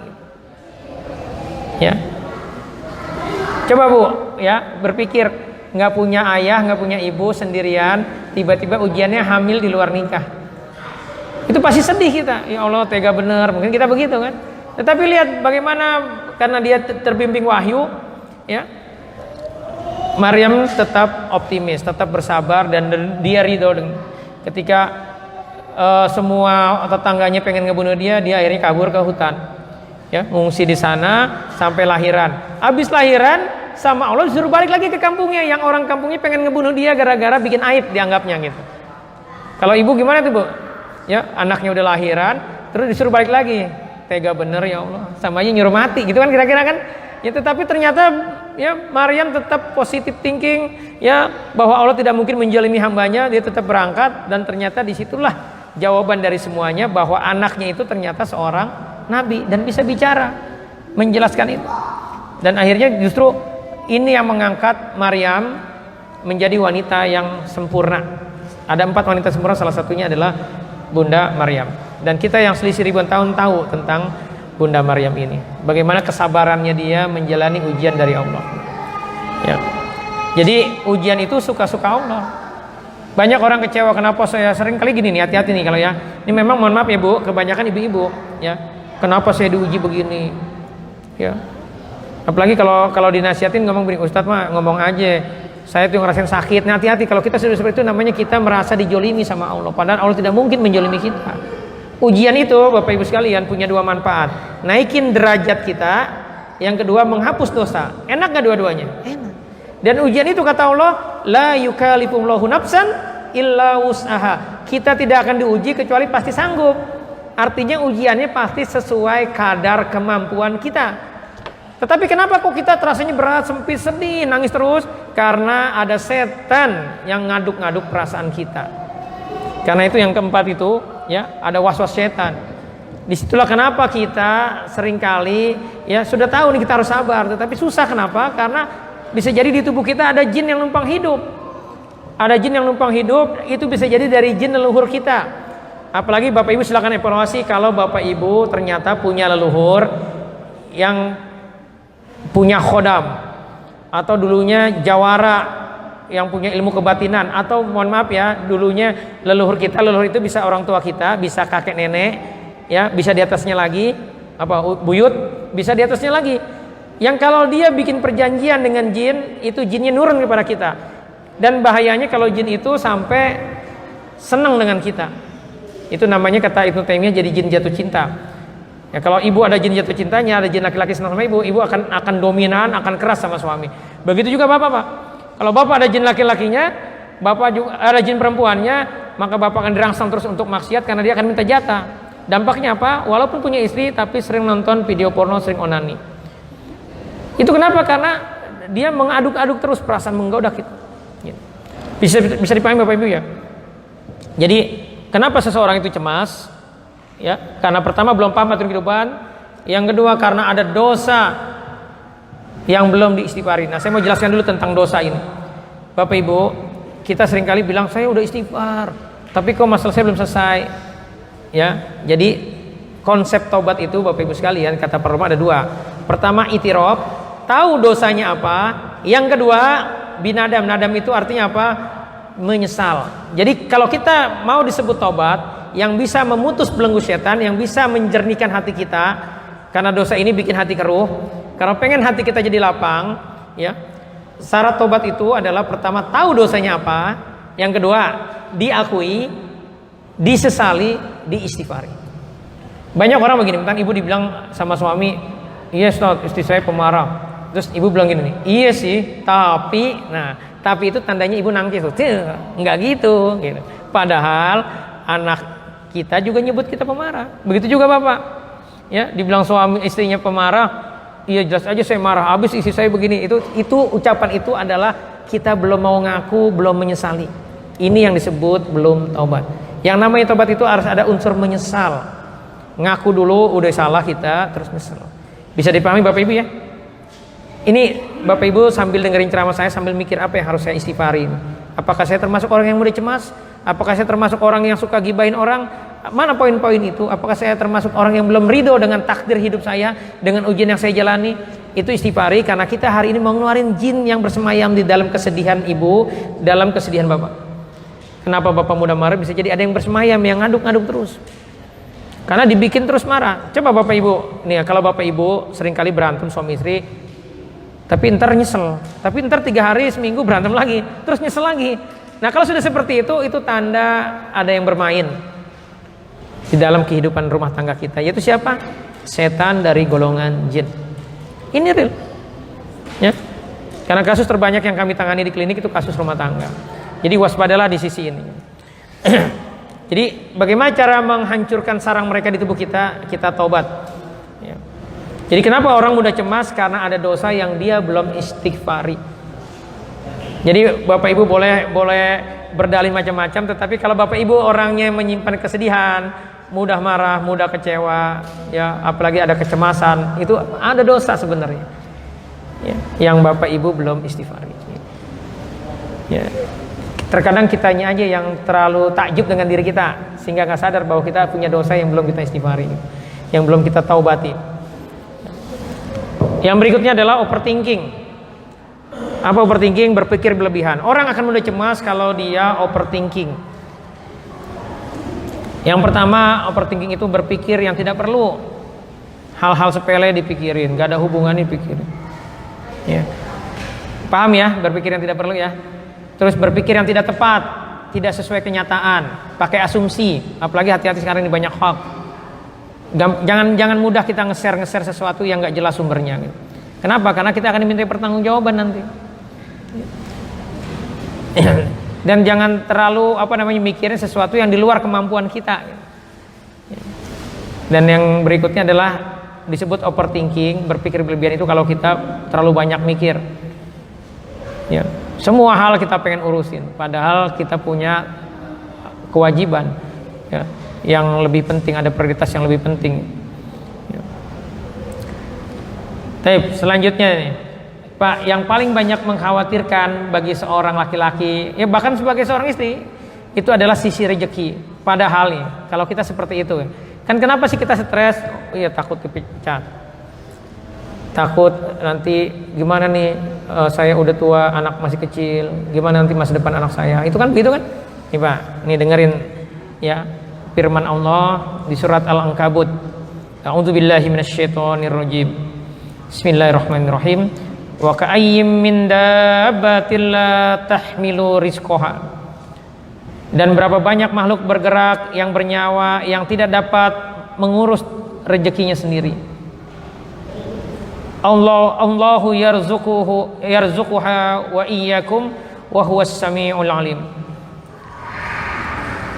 Ya. Coba Bu, ya, berpikir nggak punya ayah, nggak punya ibu, sendirian, tiba-tiba ujiannya hamil di luar nikah. Itu pasti sedih kita, ya Allah tega bener, mungkin kita begitu kan. Tetapi lihat bagaimana, karena dia terbimbing wahyu, ya, Maryam tetap optimis, tetap bersabar, dan dia ridho. Ketika semua tetangganya pengen ngebunuh dia akhirnya kabur ke hutan, ya, ngungsi di sana sampai lahiran. Habis lahiran sama Allah disuruh balik lagi ke kampungnya, yang orang kampungnya pengen ngebunuh dia gara-gara bikin aib dianggapnya gitu. Kalau ibu gimana tuh Bu? Ya, anaknya udah lahiran terus disuruh balik lagi, tega bener ya Allah, samanya nyuruh mati gitu kan kira-kira kan. Ya, tetapi ternyata ya Maryam tetap positive thinking, ya, bahwa Allah tidak mungkin menjalimi hambanya. Dia tetap berangkat, dan ternyata disitulah jawaban dari semuanya, bahwa anaknya itu ternyata seorang nabi dan bisa bicara, menjelaskan itu. Dan akhirnya justru ini yang mengangkat Maryam menjadi wanita yang sempurna. Ada 4 wanita sempurna, salah satunya adalah Bunda Maryam. Dan kita yang selisih ribuan tahun tahu tentang Bunda Maryam ini, bagaimana kesabarannya dia menjalani ujian dari Allah, ya. Jadi ujian itu suka-suka Allah. Banyak orang kecewa, kenapa saya sering kali gini nih, hati-hati nih kalau ya. Ini memang mohon maaf ya Bu, kebanyakan ibu-ibu, ya. Kenapa saya diuji begini? Ya. Apalagi kalau dinasihatin ngomong begini, Ustadz mah ngomong aja, saya tuh ngerasain sakit. Nah, hati-hati kalau kita sudah seperti itu, namanya kita merasa dijolimi sama Allah, padahal Allah tidak mungkin menjolimi kita. Ujian itu Bapak Ibu sekalian punya 2 manfaat, naikin derajat kita, yang kedua menghapus dosa. Enak gak dua-duanya? Enak. Dan ujian itu kata Allah, la yukallifullahu nafsan illa wus'aha. Kita tidak akan diuji kecuali pasti sanggup. Artinya ujiannya pasti sesuai kadar kemampuan kita. Tetapi kenapa kok kita terasanya berat, sempit, sedih, nangis terus? Karena ada setan yang ngaduk-ngaduk perasaan kita. Karena itu yang keempat itu, ya, ada waswas setan. Disitulah kenapa kita seringkali, ya, sudah tahu nih kita harus sabar, tetapi susah. Kenapa? Karena bisa jadi di tubuh kita ada jin yang numpang hidup. Ada jin yang numpang hidup, itu bisa jadi dari jin leluhur kita. Apalagi Bapak Ibu silakan evaluasi kalau Bapak Ibu ternyata punya leluhur yang punya khodam, atau dulunya jawara yang punya ilmu kebatinan, atau mohon maaf ya, dulunya leluhur itu bisa orang tua kita, bisa kakek nenek, ya, bisa di atasnya lagi buyut, bisa di atasnya lagi, yang kalau dia bikin perjanjian dengan jin, itu jinnya nurun kepada kita. Dan bahayanya kalau jin itu sampai senang dengan kita, itu namanya kata Ibnu Taimiyah jadi jin jatuh cinta. Ya, kalau ibu ada jin jatuh cintanya, ada jin laki-laki senang sama ibu akan dominan, akan keras sama suami. Begitu juga bapak, Pak. Kalau bapak ada jin laki-lakinya, bapak juga ada jin perempuannya, maka bapak akan dirangsang terus untuk maksiat karena dia akan minta jatah. Dampaknya apa? Walaupun punya istri tapi sering nonton video porno, sering onani. Itu kenapa? Karena dia mengaduk-aduk terus perasaan menggoda kita. Bisa dipahami Bapak Ibu ya. Jadi kenapa seseorang itu cemas? Ya, karena pertama belum paham aturan kehidupan, yang kedua karena ada dosa yang belum diistighfari. Nah, saya mau jelaskan dulu tentang dosa ini. Bapak Ibu, kita seringkali bilang saya udah istighfar, tapi kok masalah saya belum selesai. Ya, jadi konsep taubat itu Bapak Ibu sekalian, kata para ulama ada 2. Pertama itiraf, tahu dosanya apa. Yang kedua binadam. Nadam itu artinya apa? Menyesal. Jadi kalau kita mau disebut tobat, yang bisa memutus belenggu setan, yang bisa menjernihkan hati kita, karena dosa ini bikin hati keruh. Kalau pengen hati kita jadi lapang, ya, syarat tobat itu adalah pertama tahu dosanya apa, yang kedua diakui, disesali, diistighfari. Banyak orang begini, tentang ibu dibilang sama suami, iya istri saya pemarah. Terus ibu bilang gini nih, iya sih, tapi, nah, tapi itu tandanya ibu nangis tuh, nggak gitu. Padahal anak kita juga nyebut kita pemarah. Begitu juga bapak, ya, dibilang suami istrinya pemarah, iya jelas aja saya marah, habis istri saya begini. Itu ucapan itu adalah kita belum mau ngaku, belum menyesali. Ini yang disebut belum taubat. Yang namanya taubat itu harus ada unsur menyesal. Ngaku dulu udah salah kita, terus nyesal. Bisa dipahami bapak ibu ya? Ini bapak ibu sambil dengerin ceramah saya sambil mikir apa yang harus saya istighfarin. Apakah saya termasuk orang yang mudah cemas? Apakah saya termasuk orang yang suka gibahin orang? Mana poin-poin itu? Apakah saya termasuk orang yang belum ridho dengan takdir hidup saya, dengan ujian yang saya jalani? Itu istighfari karena kita hari ini mau ngeluarin jin yang bersemayam di dalam kesedihan ibu, dalam kesedihan bapak. Kenapa bapak mudah marah? Bisa jadi ada yang bersemayam yang ngaduk-ngaduk terus. Karena dibikin terus marah. Coba bapak ibu, nih kalau bapak ibu seringkali berantem suami istri, tapi ntar nyesel, tapi ntar 3 hari seminggu berantem lagi, terus nyesel lagi. Nah kalau sudah seperti itu tanda ada yang bermain di dalam kehidupan rumah tangga kita. Yaitu siapa? Setan dari golongan jin. Ini real, ya. Karena kasus terbanyak yang kami tangani di klinik itu kasus rumah tangga. Jadi waspadalah di sisi ini. Jadi bagaimana cara menghancurkan sarang mereka di tubuh kita? Kita taubat. Ya. Jadi kenapa orang mudah cemas? Karena ada dosa yang dia belum istighfari. Jadi bapak ibu boleh berdalih macam-macam, tetapi kalau bapak ibu orangnya menyimpan kesedihan, mudah marah, mudah kecewa, ya apalagi ada kecemasan, itu ada dosa sebenarnya. Ya, yang bapak ibu belum istighfari. Ya. Terkadang kitanya aja yang terlalu takjub dengan diri kita sehingga nggak sadar bahwa kita punya dosa yang belum kita istighfari, yang belum kita taubati. Yang berikutnya adalah overthinking. Apa overthinking? Berpikir berlebihan. Orang akan mudah cemas kalau dia overthinking. Yang pertama, overthinking itu berpikir yang tidak perlu. Hal-hal sepele dipikirin, gak ada hubungannya dipikirin. Ya. Paham ya? Berpikir yang tidak perlu ya. Terus berpikir yang tidak tepat, tidak sesuai kenyataan, pakai asumsi. Apalagi hati-hati sekarang ini banyak hoax. Jangan mudah kita nge-share sesuatu yang nggak jelas sumbernya. Gitu. Kenapa? Karena kita akan diminta pertanggungjawaban nanti. Dan jangan terlalu mikirin sesuatu yang di luar kemampuan kita. Dan yang berikutnya adalah disebut overthinking, berpikir berlebihan itu kalau kita terlalu banyak mikir. Ya. Semua hal kita pengen urusin, padahal kita punya kewajiban ya, yang lebih penting, ada prioritas yang lebih penting ya. Selanjutnya nih, Pak, yang paling banyak mengkhawatirkan bagi seorang laki-laki, ya bahkan sebagai seorang istri, itu adalah sisi rezeki. Padahal nih, kalau kita seperti itu kan kenapa sih kita stres? Oh iya, takut dipecat, takut nanti gimana nih, saya udah tua, anak masih kecil, gimana nanti masa depan anak saya. Itu kan begitu kan? Nih Pak, nih dengerin ya firman Allah di surat Al-Ankabut. A'udzubillahi minasyaitonirrajim. Bismillahirrahmanirrahim. Wa ka'ayyim min dabbatin la tahmilu rizqaha. Dan berapa banyak makhluk bergerak yang bernyawa yang tidak dapat mengurus rezekinya sendiri. Allahu yarzuquha wa iyyakum wa huwas samiul alim.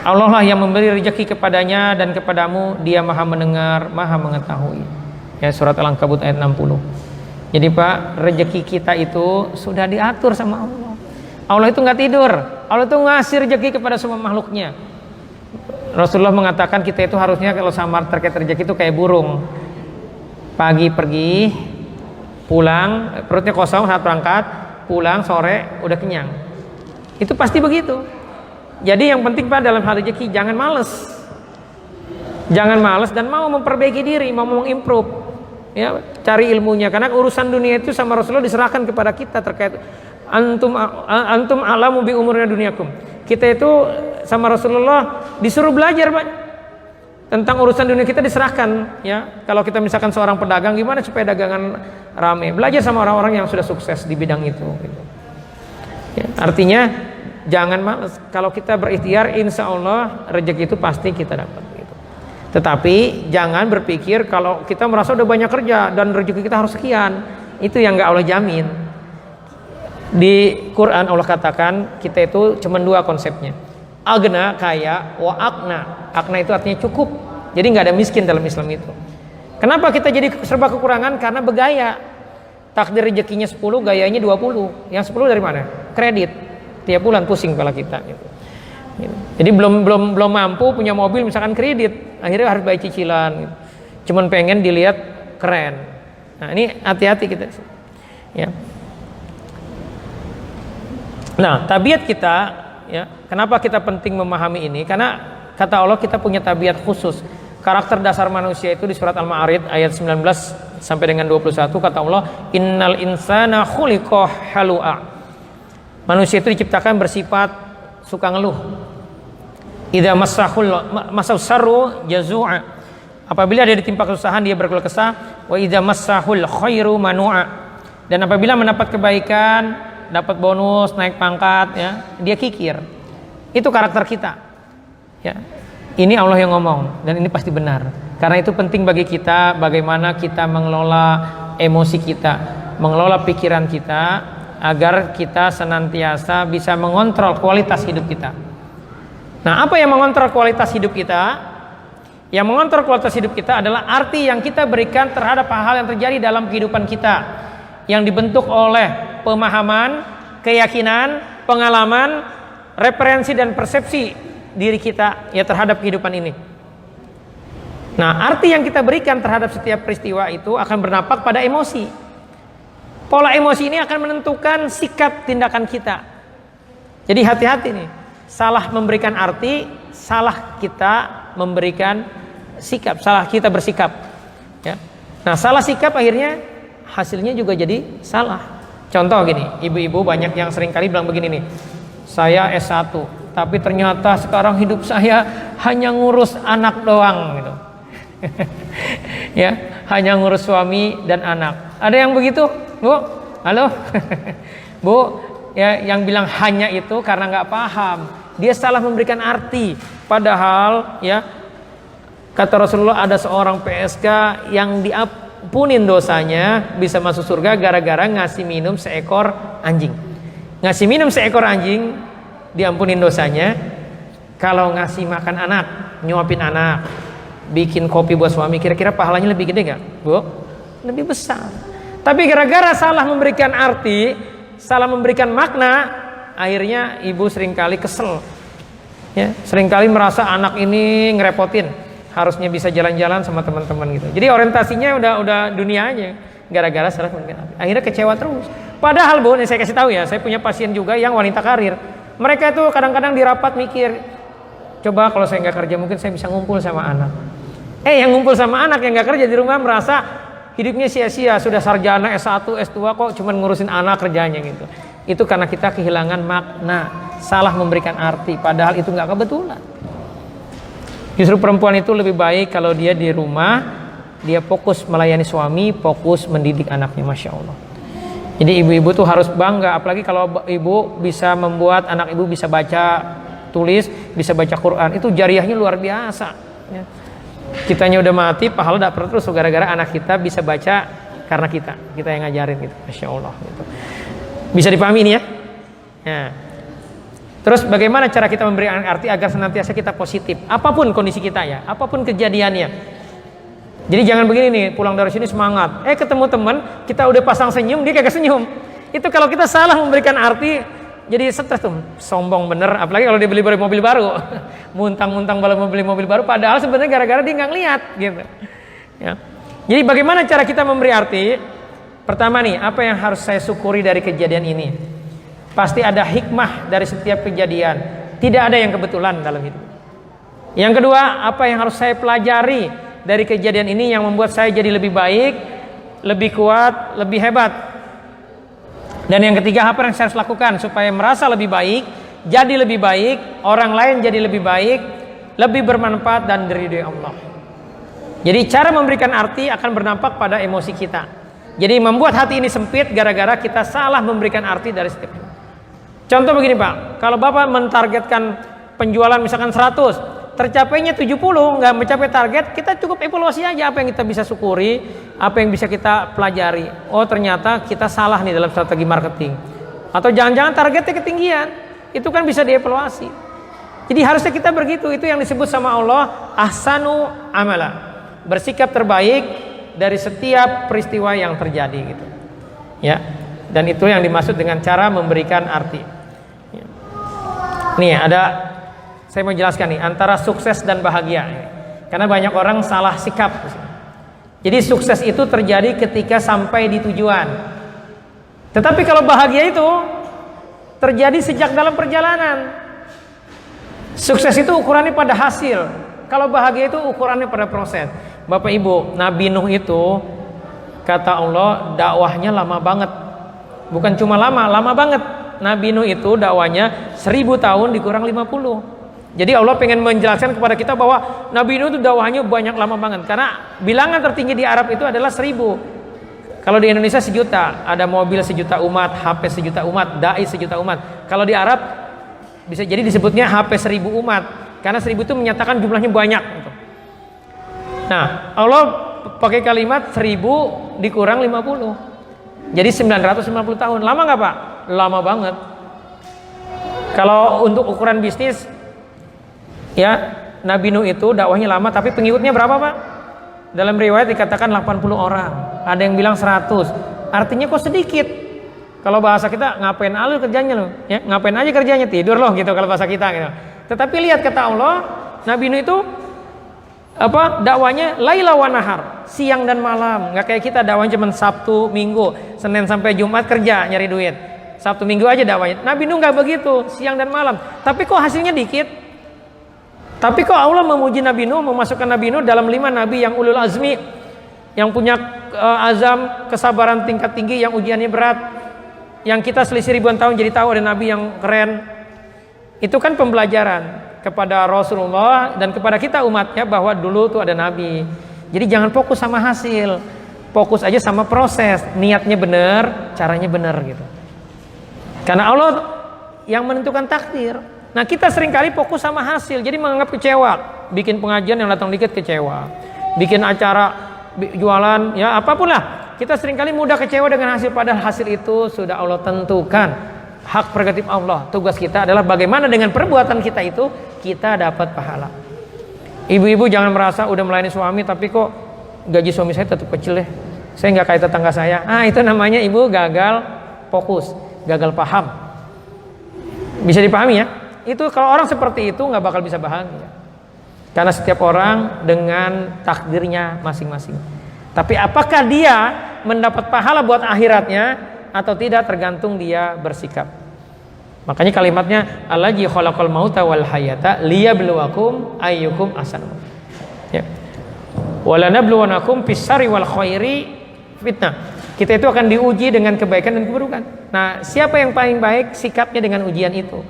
Allah lah yang memberi rezeki kepadanya dan kepadamu, Dia Maha mendengar, Maha mengetahui. Ya, surat Al-Ankabut ayat 60. Jadi Pak, rezeki kita itu sudah diatur sama Allah. Allah itu nggak tidur. Allah itu ngasih rezeki kepada semua makhluknya. Rasulullah mengatakan kita itu harusnya kalau sama terkait rezeki itu kayak burung. Pagi pergi, pulang perutnya kosong saat berangkat, pulang sore udah kenyang. Itu pasti begitu. Jadi yang penting Pak dalam hal rezeki jangan males dan mau memperbaiki diri, mau mengimprove ya, cari ilmunya, karena urusan dunia itu sama Rasulullah diserahkan kepada kita terkait antum alamu bi umurnya duniakum. Kita itu sama Rasulullah disuruh belajar banyak tentang urusan dunia kita, diserahkan ya. Kalau kita misalkan seorang pedagang, gimana supaya dagangan rame, belajar sama orang-orang yang sudah sukses di bidang itu gitu. Ya, artinya jangan malas. Kalau kita berikhtiar, insya Allah rezeki itu pasti kita dapat gitu. Tetapi jangan berpikir kalau kita merasa udah banyak kerja dan rezeki kita harus sekian, itu yang nggak Allah jamin. Di Quran Allah katakan kita itu cuma dua konsepnya, agna, kaya, wa akna. Akna itu artinya cukup, jadi nggak ada miskin dalam Islam itu. Kenapa kita jadi serba kekurangan? Karena begaya. Takdir rezekinya 10, gayanya 20. Yang 10 dari mana? Kredit. Tiap bulan pusing kepala kita gitu. Jadi belum mampu punya mobil misalkan kredit, akhirnya harus bayar cicilan gitu. Cuman pengen dilihat keren. Nah, ini hati-hati kita ya. Nah, tabiat kita ya, kenapa kita penting memahami ini? Karena kata Allah kita punya tabiat khusus. Karakter dasar manusia itu di surat Al-Ma'arij ayat 19 sampai dengan 21 kata Allah, innal insana khuliqa halu'a. Manusia itu diciptakan bersifat suka ngeluh. Idza massahul sarru jazu'a. Apabila dia ditimpa kesusahan dia berkeluh kesah, wa idza massahul khairu manu'a. Dan apabila mendapat kebaikan, dapat bonus, naik pangkat ya, dia kikir. Itu karakter kita. Ya. Ini Allah yang ngomong dan ini pasti benar. Karena itu penting bagi kita bagaimana kita mengelola emosi kita, mengelola pikiran kita agar kita senantiasa bisa mengontrol kualitas hidup kita. Nah, apa yang mengontrol kualitas hidup kita? Yang mengontrol kualitas hidup kita adalah arti yang kita berikan terhadap hal-hal yang terjadi dalam kehidupan kita, yang dibentuk oleh pemahaman, keyakinan, pengalaman, referensi dan persepsi diri kita ya terhadap kehidupan ini. Nah, arti yang kita berikan terhadap setiap peristiwa itu akan berdampak pada emosi. Pola emosi ini akan menentukan sikap tindakan kita. Jadi hati-hati nih, salah memberikan arti, salah kita memberikan sikap, salah kita bersikap. Ya. Nah, salah sikap akhirnya hasilnya juga jadi salah. Contoh gini, ibu-ibu banyak yang sering kali bilang begini nih, saya S1, tapi ternyata sekarang hidup saya hanya ngurus anak doang gitu. Ya, hanya ngurus suami dan anak. Ada yang begitu, Bu? Halo, Bu? Ya, yang bilang hanya itu karena nggak paham. Dia salah memberikan arti. Padahal, ya, kata Rasulullah ada seorang PSK yang diampunin dosanya bisa masuk surga gara-gara ngasih minum seekor anjing. Ngasih minum seekor anjing diampunin dosanya. Kalau ngasih makan anak, nyuapin anak, bikin kopi buat suami, kira-kira pahalanya lebih gede gak, Bu? Lebih besar. Tapi gara-gara salah memberikan arti, salah memberikan makna, akhirnya ibu seringkali kesel ya, seringkali merasa anak ini ngerepotin, harusnya bisa jalan-jalan sama teman-teman gitu. Jadi orientasinya udah dunianya, gara-gara salah memberikan arti, akhirnya kecewa terus. Padahal, Bu, ini saya kasih tahu ya, saya punya pasien juga yang wanita karir. Mereka itu kadang-kadang di rapat mikir, coba kalau saya nggak kerja mungkin saya bisa ngumpul sama anak. Yang ngumpul sama anak yang nggak kerja di rumah merasa hidupnya sia-sia, sudah sarjana S1, S2 kok cuman ngurusin anak kerjanya gitu. Itu karena kita kehilangan makna, salah memberikan arti, padahal itu nggak kebetulan. Justru perempuan itu lebih baik kalau dia di rumah, dia fokus melayani suami, fokus mendidik anaknya, Masya Allah. Jadi ibu-ibu tuh harus bangga, apalagi kalau ibu bisa membuat anak ibu bisa baca, tulis, bisa baca Quran, itu jariahnya luar biasa ya. Kitanya udah mati, pahala dapat terus gara-gara anak kita bisa baca karena kita yang ngajarin gitu, Masya Allah gitu. Bisa dipahami ini ya? Ya. Terus bagaimana cara kita memberi arti agar senantiasa kita positif, apapun kondisi kita ya, apapun kejadiannya. Jadi jangan begini nih, pulang dari sini semangat, ketemu teman, kita udah pasang senyum, dia kagak senyum. Itu kalau kita salah memberikan arti, jadi stres tuh, sombong bener. Apalagi kalau dia beli mobil baru, muntang-muntang kalau membeli mobil baru, padahal sebenarnya gara-gara dia nggak ngeliat gitu. Ya. Jadi bagaimana cara kita memberi arti? Pertama nih, apa yang harus saya syukuri dari kejadian ini? Pasti ada hikmah dari setiap kejadian. Tidak ada yang kebetulan dalam hidup. Yang kedua, apa yang harus saya pelajari dari kejadian ini yang membuat saya jadi lebih baik, lebih kuat, lebih hebat. Dan yang ketiga, apa yang saya harus lakukan supaya merasa lebih baik, jadi lebih baik, orang lain jadi lebih baik, lebih bermanfaat dan diridhoi Allah. Jadi cara memberikan arti akan berdampak pada emosi kita. Jadi membuat hati ini sempit gara-gara kita salah memberikan arti dari setiap. Contoh begini Pak, kalau Bapak mentargetkan penjualan misalkan 100, tercapainya 70, nggak mencapai target, kita cukup evaluasi aja apa yang kita bisa syukuri, apa yang bisa kita pelajari. Oh ternyata kita salah nih dalam strategi marketing. Atau jangan-jangan targetnya ketinggian, itu kan bisa dievaluasi. Jadi harusnya kita begitu, itu yang disebut sama Allah ahsanu amala, bersikap terbaik dari setiap peristiwa yang terjadi gitu. Ya. Dan itu yang dimaksud dengan cara memberikan arti. Ya. Nih ada, saya mau jelaskan nih antara sukses dan bahagia. Karena banyak orang salah sikap. Jadi sukses itu terjadi ketika sampai di tujuan. Tetapi kalau bahagia itu terjadi sejak dalam perjalanan. Sukses itu ukurannya pada hasil. Kalau bahagia itu ukurannya pada proses. Bapak Ibu, Nabi Nuh itu kata Allah dakwahnya lama banget. Bukan cuma lama, lama banget. Nabi Nuh itu dakwahnya 1000 tahun dikurang 50. Jadi Allah pengen menjelaskan kepada kita bahwa Nabi Nuh itu dakwahnya banyak, lama banget. Karena bilangan tertinggi di Arab itu adalah 1000. Kalau di Indonesia 1 juta, ada mobil 1 juta umat, HP 1 juta umat, dai 1 juta umat. Kalau di Arab bisa jadi disebutnya HP 1000 umat, karena 1000 itu menyatakan jumlahnya banyak gitu. Nah, Allah pakai kalimat 1000 dikurang 50. Jadi 950 tahun. Lama nggak Pak? Lama banget. Kalau untuk ukuran bisnis, ya Nabi Nuh itu dakwahnya lama, tapi pengikutnya berapa Pak? Dalam riwayat dikatakan 80 orang. Ada yang bilang 100. Artinya kok sedikit. Kalau bahasa kita, ngapain aja kerjanya loh? Ya, ngapain aja kerjanya? Tidur loh gitu kalau bahasa kita gitu. Tetapi lihat kata Allah, Nabi Nuh itu dakwanya laila wa nahar, siang dan malam. Nggak kayak kita dakwanya cuma Sabtu, Minggu, Senin sampai Jumat kerja nyari duit. Sabtu Minggu aja dakwanya. Nabi Nuh nggak begitu, siang dan malam. Tapi kok hasilnya dikit? Tapi kok Allah memuji Nabi Nuh, memasukkan Nabi Nuh dalam 5 nabi yang ulul azmi, yang punya azam, kesabaran tingkat tinggi, yang ujiannya berat, yang kita selisih ribuan tahun jadi tahu ada nabi yang keren. Itu kan pembelajaran kepada Rasulullah dan kepada kita umatnya bahwa dulu tuh ada nabi. Jadi jangan fokus sama hasil, fokus aja sama proses, niatnya benar, caranya benar gitu. Karena Allah yang menentukan takdir. Nah kita seringkali fokus sama hasil, jadi menganggap kecewa. Bikin pengajian yang datang dikit kecewa, bikin acara jualan ya apapun lah, kita seringkali mudah kecewa dengan hasil, padahal hasil itu sudah Allah tentukan. Hak prerogatif Allah. Tugas kita adalah bagaimana dengan perbuatan kita itu kita dapat pahala. Ibu-ibu jangan merasa udah melayani suami tapi kok gaji suami saya tetap kecil deh, saya nggak kayak tetangga saya. Itu namanya ibu gagal fokus, gagal paham. Bisa dipahami ya? Itu kalau orang seperti itu nggak bakal bisa bahagia. Karena setiap orang dengan takdirnya masing-masing. Tapi apakah dia mendapat pahala buat akhiratnya atau tidak tergantung dia bersikap. Makanya kalimatnya allazi khalaqal mauta wal hayata liyabluwakum ayyukum ahsanu. Ya. Wala nabluwanakum fis-syarri wal khairi fitnah. Kita itu akan diuji dengan kebaikan dan keburukan. Nah, siapa yang paling baik sikapnya dengan ujian itu?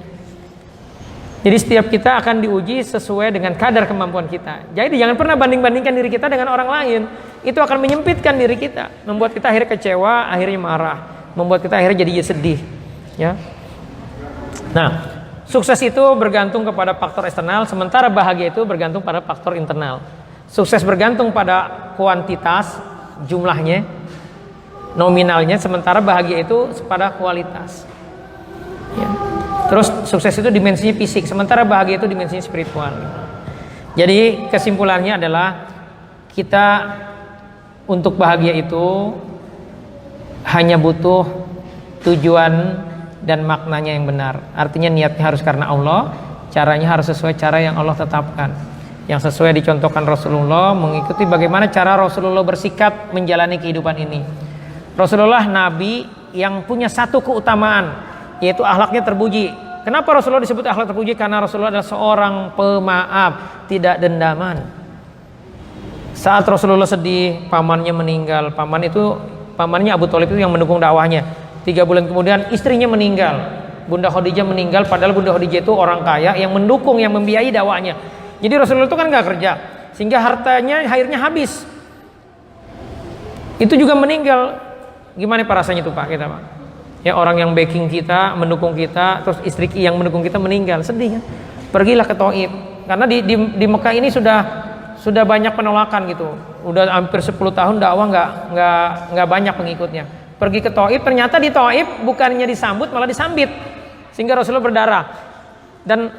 Jadi setiap kita akan diuji sesuai dengan kadar kemampuan kita. Jadi jangan pernah banding-bandingkan diri kita dengan orang lain. Itu akan menyempitkan diri kita, membuat kita akhirnya kecewa, akhirnya marah, membuat kita akhirnya jadi sedih, ya. Nah, sukses itu bergantung kepada faktor eksternal, sementara bahagia itu bergantung pada faktor internal. Sukses bergantung pada kuantitas, jumlahnya, nominalnya, sementara bahagia itu pada kualitas. Ya. Terus sukses itu dimensinya fisik, sementara bahagia itu dimensinya spiritual. Jadi kesimpulannya adalah kita untuk bahagia itu hanya butuh tujuan dan maknanya yang benar. Artinya niatnya harus karena Allah, caranya harus sesuai cara yang Allah tetapkan, yang sesuai dicontohkan Rasulullah, mengikuti bagaimana cara Rasulullah bersikap menjalani kehidupan ini. Rasulullah Nabi yang punya satu keutamaan, yaitu akhlaknya terpuji. Kenapa Rasulullah disebut akhlak terpuji? Karena Rasulullah adalah seorang pemaaf, tidak dendaman. Saat Rasulullah sedih, pamannya meninggal. Pamannya Abu Thalib itu yang mendukung dakwahnya. 3 bulan kemudian istrinya meninggal. Bunda Khadijah meninggal, padahal Bunda Khadijah itu orang kaya yang mendukung, yang membiayai dakwahnya. Jadi Rasulullah itu kan nggak kerja, sehingga hartanya akhirnya habis. Itu juga meninggal. Gimana Pak rasanya itu Pak, kita Pak? Ya, orang yang backing kita, mendukung kita, terus istri yang mendukung kita meninggal, sedih kan? Pergilah ke Thaif, karena di Mekah ini sudah banyak penolakan gitu. Udah hampir 10 tahun dakwah nggak banyak pengikutnya. Pergi ke Thaif, ternyata di Thaif bukannya disambut malah disambit, sehingga Rasulullah berdarah. Dan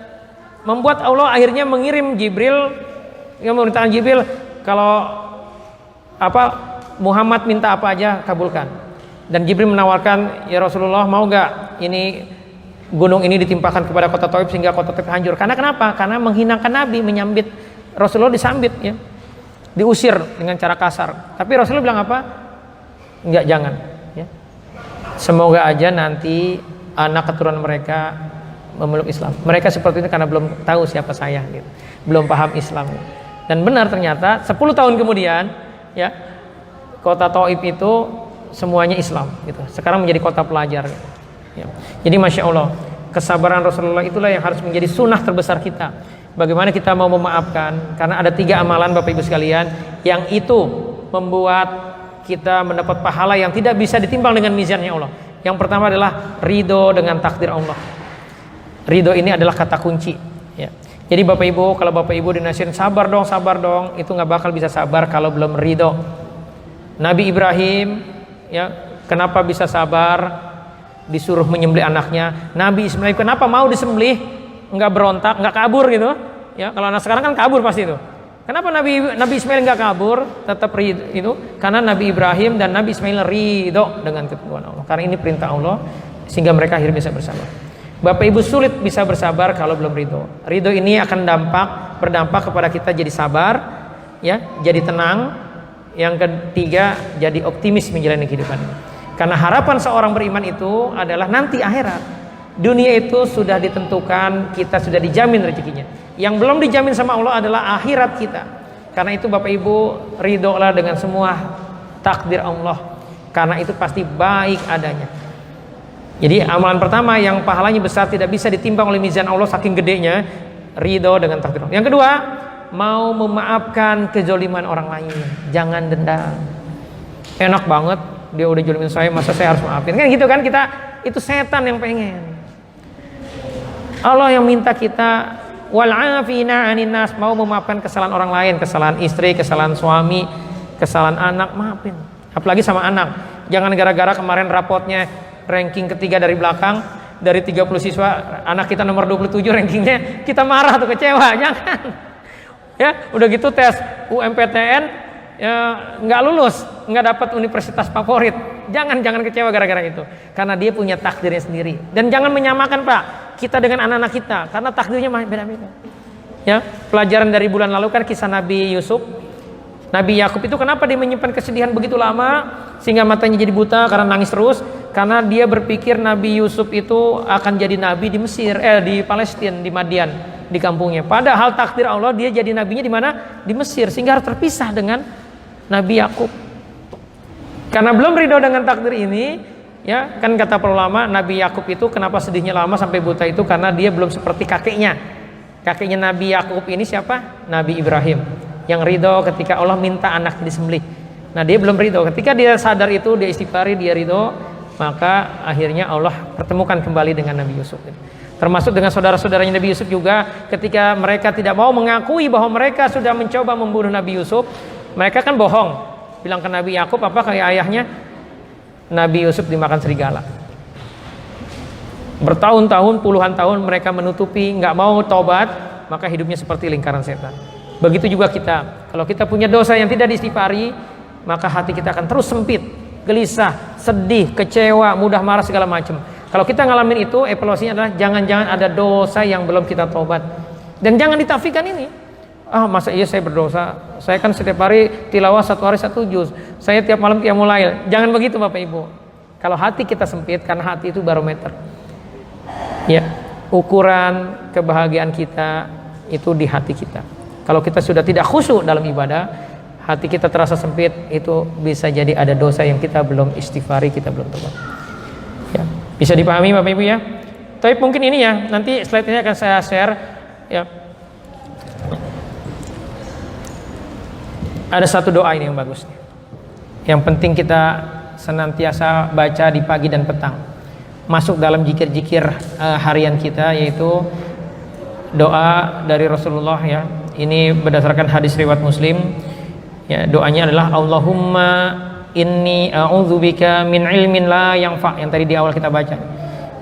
membuat Allah akhirnya mengirim Jibril, yang memerintahkan Jibril, kalau Muhammad minta apa aja kabulkan. Dan Jibril menawarkan, ya Rasulullah, mau gak ini gunung ini ditimpakan kepada kota Thaif sehingga kota Thaif hancur? Karena kenapa? Karena menghinakan Nabi, menyambit Rasulullah, disambit ya, diusir dengan cara kasar. Tapi Rasulullah bilang apa? Enggak, jangan ya. Semoga aja nanti anak keturunan mereka memeluk Islam. Mereka seperti itu karena belum tahu siapa saya gitu. Belum paham Islam. Dan benar ternyata 10 tahun kemudian ya, kota Thaif itu semuanya Islam gitu. Sekarang menjadi kota pelajar gitu. Ya. Jadi Masya Allah, kesabaran Rasulullah itulah yang harus menjadi sunnah terbesar kita. Bagaimana kita mau memaafkan, karena ada 3 amalan Bapak Ibu sekalian yang itu membuat kita mendapat pahala yang tidak bisa ditimbang dengan mizannya Allah. Yang pertama adalah ridho dengan takdir Allah. Ridho ini adalah kata kunci ya. Jadi Bapak Ibu, kalau Bapak Ibu dinasihatin sabar dong, itu nggak bakal bisa sabar kalau belum ridho. Nabi Ibrahim ya, kenapa bisa sabar? Disuruh menyembelih anaknya. Nabi Ismail kenapa mau disembelih? Nggak berontak, nggak kabur gitu ya. Kalau anak sekarang kan kabur pasti itu. Kenapa Nabi Ismail nggak kabur, tetap ridho itu? Karena Nabi Ibrahim dan Nabi Ismail ridho dengan ketentuan Allah. Karena ini perintah Allah, sehingga mereka akhirnya bisa bersabar. Bapak Ibu sulit bisa bersabar kalau belum ridho. Ridho ini akan berdampak kepada kita jadi sabar, ya, jadi tenang. Yang ketiga, jadi optimis menjalani kehidupan. Karena harapan seorang beriman itu adalah nanti akhirat. Dunia itu sudah ditentukan, kita sudah dijamin rezekinya. Yang belum dijamin sama Allah adalah akhirat kita. Karena itu Bapak Ibu ridholah dengan semua takdir Allah, karena itu pasti baik adanya. Jadi amalan pertama yang pahalanya besar, tidak bisa ditimbang oleh mizan Allah saking gedenya, ridho dengan takdir Allah. Yang kedua, mau memaafkan kezoliman orang lain, jangan dendam. Enak banget dia udah zolimin saya, masa saya harus maafin? Kan gitu kan, kita itu setan yang pengen. Allah yang minta kita wal afina 'anin nas, mau memaafkan kesalahan orang lain, kesalahan istri, kesalahan suami, kesalahan anak, maafin. Apalagi sama anak. Jangan gara-gara kemarin rapotnya ranking ketiga dari belakang, dari 30 siswa anak kita nomor 27 rankingnya, kita marah atau kecewa. Jangan ya, udah gitu tes UMPTN ya, nggak lulus, nggak dapat universitas favorit. Jangan kecewa gara-gara itu, karena dia punya takdirnya sendiri. Dan jangan menyamakan Pak kita dengan anak-anak kita, karena takdirnya beda-beda ya. Pelajaran dari bulan lalu kan kisah Nabi Yusuf. Nabi Yakub itu kenapa dia menyimpan kesedihan begitu lama sehingga matanya jadi buta karena nangis terus? Karena dia berpikir Nabi Yusuf itu akan jadi nabi di Mesir, di Palestina, di Madian, di kampungnya. Padahal takdir Allah dia jadi nabinya di mana? Di Mesir, sehingga harus terpisah dengan Nabi Yakub. Karena belum ridho dengan takdir ini, ya kan kata para ulama, Nabi Yakub itu kenapa sedihnya lama sampai buta itu karena dia belum seperti kakeknya. Kakeknya Nabi Yakub ini siapa? Nabi Ibrahim. Yang ridho ketika Allah minta anaknya disembelih. Nah dia belum ridho. Ketika dia sadar itu, dia istighfari, dia ridho, maka akhirnya Allah pertemukan kembali dengan Nabi Yusuf. Termasuk dengan saudara-saudaranya Nabi Yusuf juga, ketika mereka tidak mau mengakui bahwa mereka sudah mencoba membunuh Nabi Yusuf, mereka kan bohong, bilang ke Nabi Yakub apa kayak ayahnya, Nabi Yusuf dimakan serigala. Bertahun-tahun, puluhan tahun mereka menutupi, nggak mau taubat, maka hidupnya seperti lingkaran setan. Begitu juga kita, kalau kita punya dosa yang tidak diistighfari, maka hati kita akan terus sempit, gelisah, sedih, kecewa, mudah marah segala macam. Kalau kita ngalamin itu, evaluasinya adalah jangan-jangan ada dosa yang belum kita tobat. Dan jangan ditafikan ini. Masa iya saya berdosa? Saya kan setiap hari tilawah 1 hari 1 juz. Saya tiap malam qiyamul lail. Jangan begitu Bapak Ibu. Kalau hati kita sempit, karena hati itu barometer. Ya, ukuran kebahagiaan kita itu di hati kita. Kalau kita sudah tidak khusyuk dalam ibadah, hati kita terasa sempit, itu bisa jadi ada dosa yang kita belum istighfari, kita belum tobat. Ya, bisa dipahami Bapak Ibu ya. Tapi mungkin ini ya, nanti slide ini akan saya share ya. Ada satu doa ini yang bagus. Yang penting kita senantiasa baca di pagi dan petang. Masuk dalam zikir-zikir harian kita, yaitu doa dari Rasulullah ya. Ini berdasarkan hadis riwayat Muslim. Ya, doanya adalah Allahumma inni a'udzubika min ilmin la yanfa, yang tadi di awal kita baca.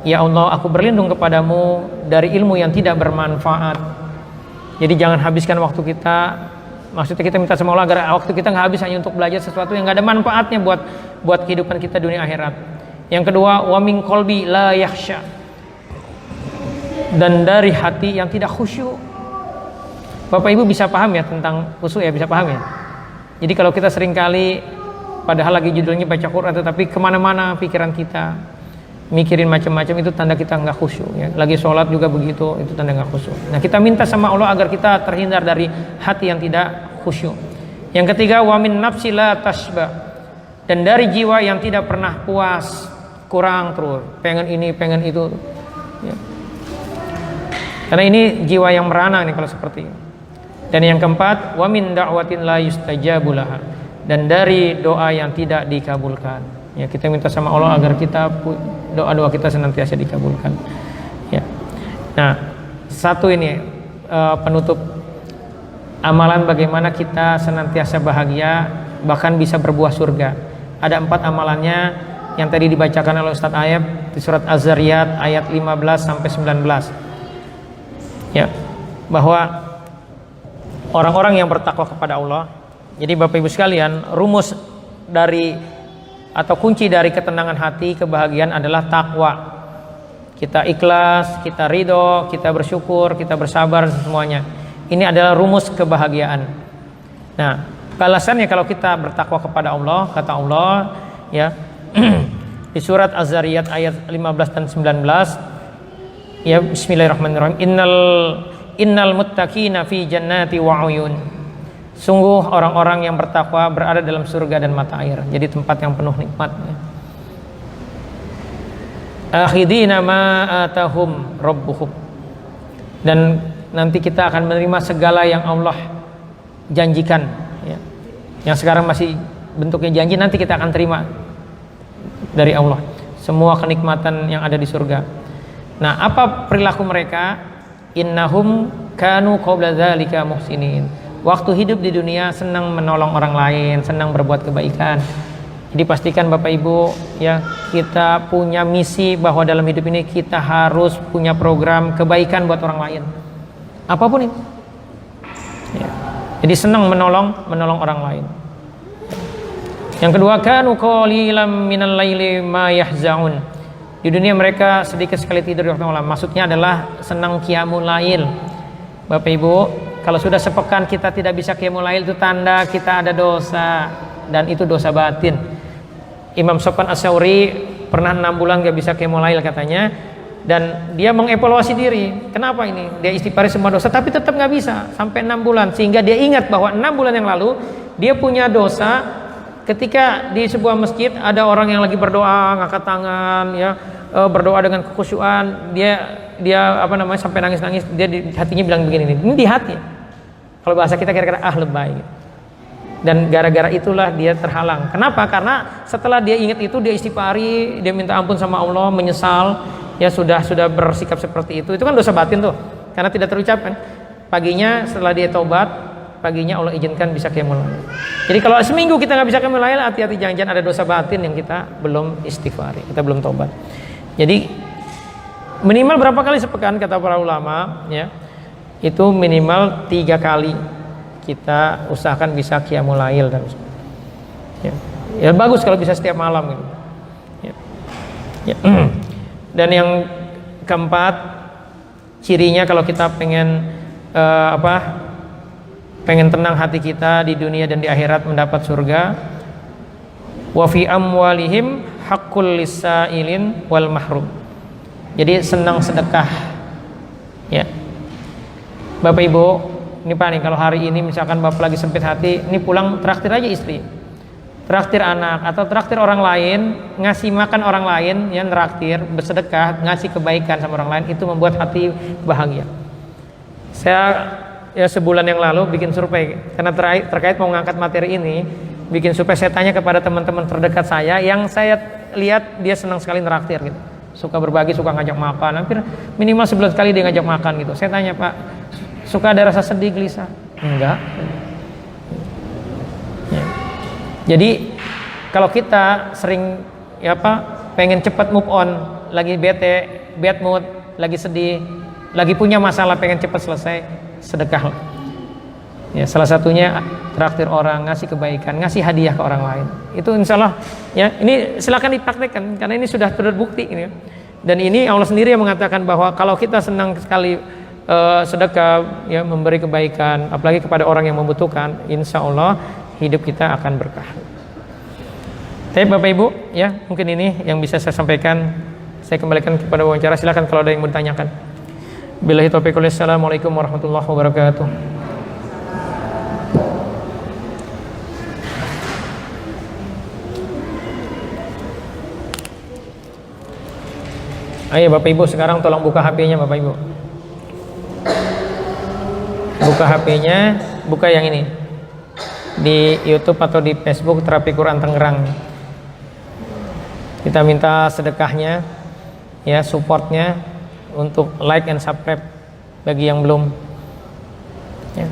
Ya Allah, aku berlindung kepadamu dari ilmu yang tidak bermanfaat. Jadi jangan habiskan waktu kita, maksudnya kita minta sama Allah agar waktu kita nggak habis hanya untuk belajar sesuatu yang nggak ada manfaatnya buat kehidupan kita dunia akhirat. Yang kedua, wa min qalbi la yakhsha, dan dari hati yang tidak khusyuk. Bapak Ibu bisa paham ya tentang khusyuk ya, bisa paham ya. Jadi kalau kita seringkali padahal lagi judulnya baca Quran, tetapi kemana-mana pikiran kita mikirin macam-macam, itu tanda kita nggak khusyuk ya. Lagi sholat juga begitu, itu tanda nggak khusyuk. Nah, kita minta sama Allah agar kita terhindar dari hati yang tidak khusyuk. Yang ketiga, wa min nafsi la tashba, dan dari jiwa yang tidak pernah puas, kurang terus, pengen ini pengen itu ya. Karena ini jiwa yang merana nih kalau seperti ini. Dan yang keempat, wa min da'watin la yustajabu laha, dan dari doa yang tidak dikabulkan ya. Kita minta sama Allah agar kita doa-doa kita senantiasa dikabulkan ya. Nah, satu ini penutup amalan bagaimana kita senantiasa bahagia bahkan bisa berbuah surga. Ada 4 amalannya yang tadi dibacakan oleh Ustadz Ayab di surat Az-Zariyat ayat 15 sampai 19 ya, bahwa orang-orang yang bertakwa kepada Allah. Jadi Bapak Ibu sekalian, rumus dari atau kunci dari ketenangan hati, kebahagiaan adalah takwa. Kita ikhlas, kita ridho, kita bersyukur, kita bersabar, semuanya. Ini adalah rumus kebahagiaan. Nah, balasannya kalau kita bertakwa kepada Allah, kata Allah ya di surat Az-Zariyat ayat 15 dan 19 ya, bismillahirrahmanirrahim. Innal muttaqina fi jannati wa uyun. Sungguh orang-orang yang bertakwa berada dalam surga dan mata air. Jadi tempat yang penuh nikmat ya. Akhidina ma atahum rabbuhum, dan nanti kita akan menerima segala yang Allah janjikan ya. Yang sekarang masih bentuknya janji, nanti kita akan terima dari Allah semua kenikmatan yang ada di surga. Nah, apa perilaku mereka? Innahum kanu qabla dzalika muhsinin. Waktu hidup di dunia senang menolong orang lain, senang berbuat kebaikan. Jadi pastikan Bapak Ibu ya, kita punya misi bahwa dalam hidup ini kita harus punya program kebaikan buat orang lain. Apapun itu. Ya. Jadi senang menolong orang lain. Yang kedua, kanu qalilan minal laili ma yahzaun. Di dunia mereka sedikit sekali tidur di waktu malam. Maksudnya adalah senang qiyamul lail. Bapak Ibu, kalau sudah sepekan kita tidak bisa qiyamul lail, itu tanda kita ada dosa, dan itu dosa batin. Imam Sufyan Ats-Tsauri pernah 6 bulan gak bisa qiyamul lail katanya, dan dia mengevaluasi diri. Kenapa ini? Dia istighfar semua dosa tapi tetap gak bisa sampai 6 bulan, sehingga dia ingat bahwa 6 bulan yang lalu dia punya dosa. Ketika di sebuah masjid ada orang yang lagi berdoa, ngangkat tangan ya, berdoa dengan kekhusyuan, dia sampai nangis-nangis, dia di hatinya bilang begini, ini di hati. Kalau bahasa kita kira-kira lebay gitu. Dan gara-gara itulah dia terhalang. Kenapa? Karena setelah dia ingat itu, dia istighfari, dia minta ampun sama Allah, menyesal, ya sudah bersikap seperti itu. Itu kan dosa batin tuh, karena tidak terucapkan. Paginya setelah dia taubat, paginya Allah izinkan bisa qiyamul lail. Jadi kalau seminggu kita nggak bisa qiyamul lail, hati-hati, jangan-jangan ada dosa batin yang kita belum istighfari, kita belum taubat. Jadi minimal berapa kali sepekan kata para ulama ya, itu minimal 3 kali kita usahakan bisa qiyamul lail ya, bagus kalau bisa setiap malam gitu ya. Dan yang keempat, cirinya kalau kita pengen pengen tenang hati kita di dunia dan di akhirat, mendapat surga, wa fi amwalihim haqqul lisailin wal mahrum. Jadi senang sedekah ya. Bapak Ibu, Ini Pak nih, kalau hari ini misalkan Bapak lagi sempit hati, ini pulang traktir aja istri, traktir anak, atau traktir orang lain, ngasih makan orang lain, yang traktir, bersedekah, ngasih kebaikan sama orang lain, itu membuat hati bahagia. Saya ya sebulan yang lalu bikin survei, karena terkait mau ngangkat materi ini, bikin survei, saya tanya kepada teman-teman terdekat saya, yang saya lihat dia senang sekali traktir gitu, suka berbagi, suka ngajak makan, hampir minimal sebulan sekali dia ngajak makan gitu. Saya tanya, Pak, suka ada rasa sedih, gelisah? Enggak. Ya. Jadi kalau kita sering pengen cepat move on, lagi bete, bad mood, lagi sedih, lagi punya masalah, pengen cepat selesai, sedekah. Ya, salah satunya traktir orang, ngasih kebaikan, ngasih hadiah ke orang lain. Itu insya Allah ya, ini silakan dipraktekkan karena ini sudah terbukti ini. Dan ini Allah sendiri yang mengatakan bahwa kalau kita senang sekali sedekah, ya, memberi kebaikan, apalagi kepada orang yang membutuhkan, insya Allah hidup kita akan berkah. Tapi Bapak Ibu, ya, mungkin ini yang bisa saya sampaikan. Saya kembalikan kepada wawancara. Silakan kalau ada yang mau ditanyakan. Billahi taufiq wal hidayah. Assalamualaikum warahmatullahi wabarakatuh. Ayo Bapak Ibu, sekarang tolong buka HP-nya Bapak Ibu. Buka HP-nya, buka yang ini. Di YouTube atau di Facebook Terapi Quran Tangerang. Kita minta sedekahnya, ya, supportnya untuk like and subscribe bagi yang belum. Ya.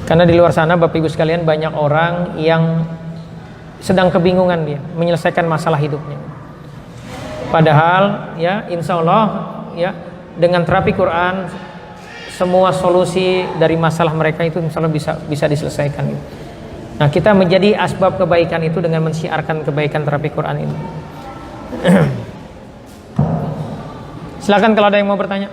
Karena di luar sana Bapak Ibu sekalian banyak orang yang sedang kebingungan dia menyelesaikan masalah hidupnya. Padahal ya insya Allah ya dengan terapi Quran semua solusi dari masalah mereka itu insya Allah bisa diselesaikan. Nah, kita menjadi asbab kebaikan itu dengan mensiarkan kebaikan terapi Quran ini. Silakan kalau ada yang mau bertanya.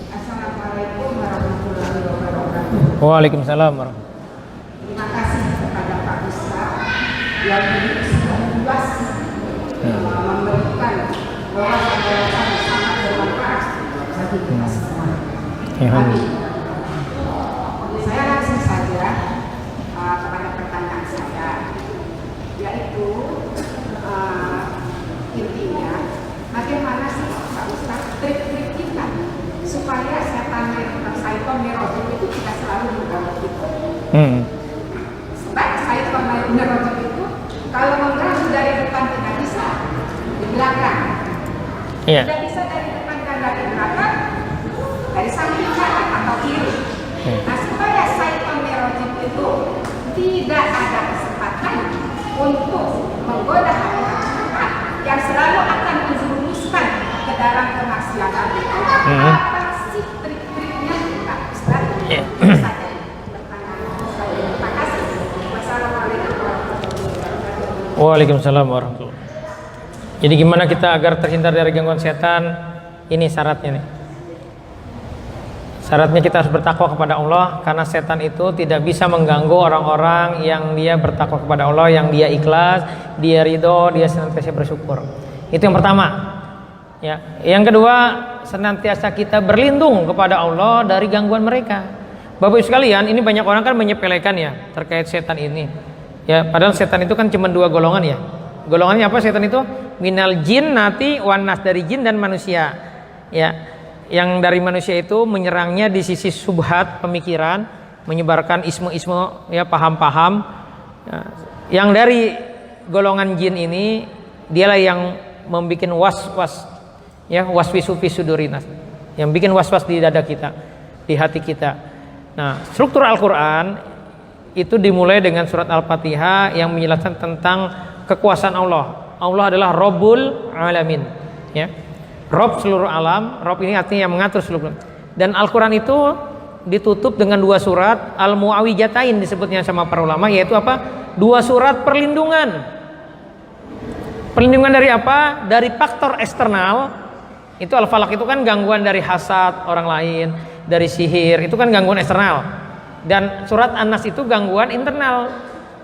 Assalamualaikum warahmatullahi wabarakatuh. Waalaikumsalam. Terima kasih kepada Pak Ustaz yang sudah luas memberikan wawasan-wawasan yang sangat bermanfaat bagi kita semua. Saya langsung saja kepada pertanyaan saya, yaitu intinya bagaimana sih Pak Ustaz trik-trik kita supaya setan merojim itu tidak selalu mengganggu kita. Sebab syaitan merojim itu kalau mengganggu dari depan tidak bisa, di belakang. Tidak bisa dari depan dan dari belakang, dari samping kanan atau kiri. Nah, supaya syaitan merojim itu tidak ada kesempatan untuk menggoda hati kita yang selalu akan menjerumuskan ke dalam kemaksiatan itu. Apa sih trik-triknya Pak Ustaz? Terima kasih. Wassalamualaikum warahmatullahi wabarakatuh. Waalaikumsalam warahmatullahi wabarakatuh. Jadi gimana kita agar terhindar dari gangguan setan? Ini syaratnya nih. Syaratnya kita harus bertakwa kepada Allah, karena setan itu tidak bisa mengganggu orang-orang yang dia bertakwa kepada Allah, yang dia ikhlas, dia ridho, dia senantiasa bersyukur. Itu yang pertama. Ya, yang kedua, senantiasa kita berlindung kepada Allah dari gangguan mereka. Bapak Ibu sekalian, ini banyak orang kan menyepelekan ya terkait setan ini. Ya, padahal setan itu kan cuma dua golongan ya. Golongannya apa setan itu? Minal jinnati wan nas, dari jin dan manusia. Ya. Yang dari manusia itu menyerangnya di sisi subhat pemikiran, menyebarkan isme-isme ya, paham-paham. Ya. Yang dari golongan jin ini dialah yang membuat was-was, ya, waswisu fi sudurinas, yang bikin was-was di dada kita, di hati kita. Nah, struktur Al-Quran itu dimulai dengan surat Al-Fatihah yang menjelaskan tentang kekuasaan Allah. Allah adalah Rabbul Alamin, ya, Rabb seluruh alam. Rabb ini artinya yang mengatur seluruh. Dan Al-Quran itu ditutup dengan dua surat Al-Mu'awwijatain disebutnya sama para ulama, yaitu apa? Dua surat perlindungan. Perlindungan dari apa? Dari faktor eksternal Itu al-falaq itu kan gangguan dari hasad orang lain, dari sihir, itu kan gangguan eksternal. Dan surat An-Nas itu gangguan internal.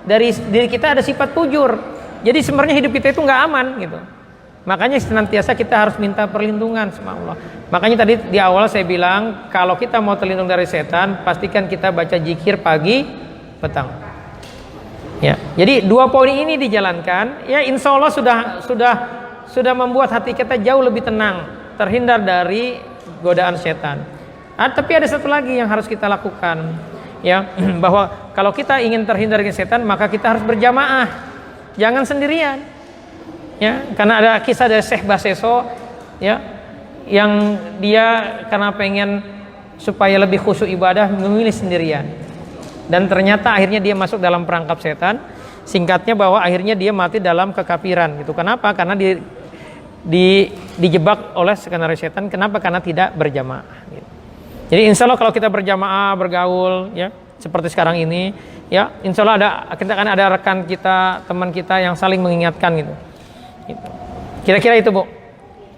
Dari diri kita ada sifat fujur. Jadi sebenarnya hidup kita itu nggak aman gitu. Makanya senantiasa kita harus minta perlindungan sama Allah. Makanya tadi di awal saya bilang kalau kita mau terlindung dari setan, pastikan kita baca zikir pagi, petang. Ya, jadi 2 poin ini dijalankan, ya insya Allah sudah membuat hati kita jauh lebih tenang, terhindar dari godaan setan. Tapi ada satu lagi yang harus kita lakukan, ya, bahwa kalau kita ingin terhindar dari setan, maka kita harus berjamaah, jangan sendirian. Ya, karena ada kisah dari Syekh Baseso, ya, yang dia karena pengen supaya lebih khusyuk ibadah memilih sendirian. Dan ternyata akhirnya dia masuk dalam perangkap setan. Singkatnya bahwa akhirnya dia mati dalam kekafiran gitu. Kenapa? Karena dijebak oleh skenario setan. Kenapa? Karena tidak berjamaah gitu. Jadi insya Allah kalau kita berjamaah, bergaul, ya seperti sekarang ini, ya insya Allah kita akan ada rekan kita, teman kita yang saling mengingatkan gitu. Kira-kira itu Bu.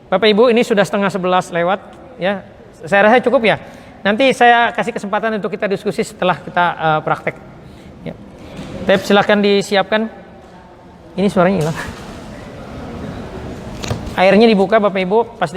Bapak Ibu, ini sudah 10:30 lewat, ya. Saya rasa cukup ya. Nanti saya kasih kesempatan untuk kita diskusi setelah kita praktek. Ya. Tapi silakan disiapkan. Ini suaranya hilang. Airnya dibuka Bapak Ibu, pasti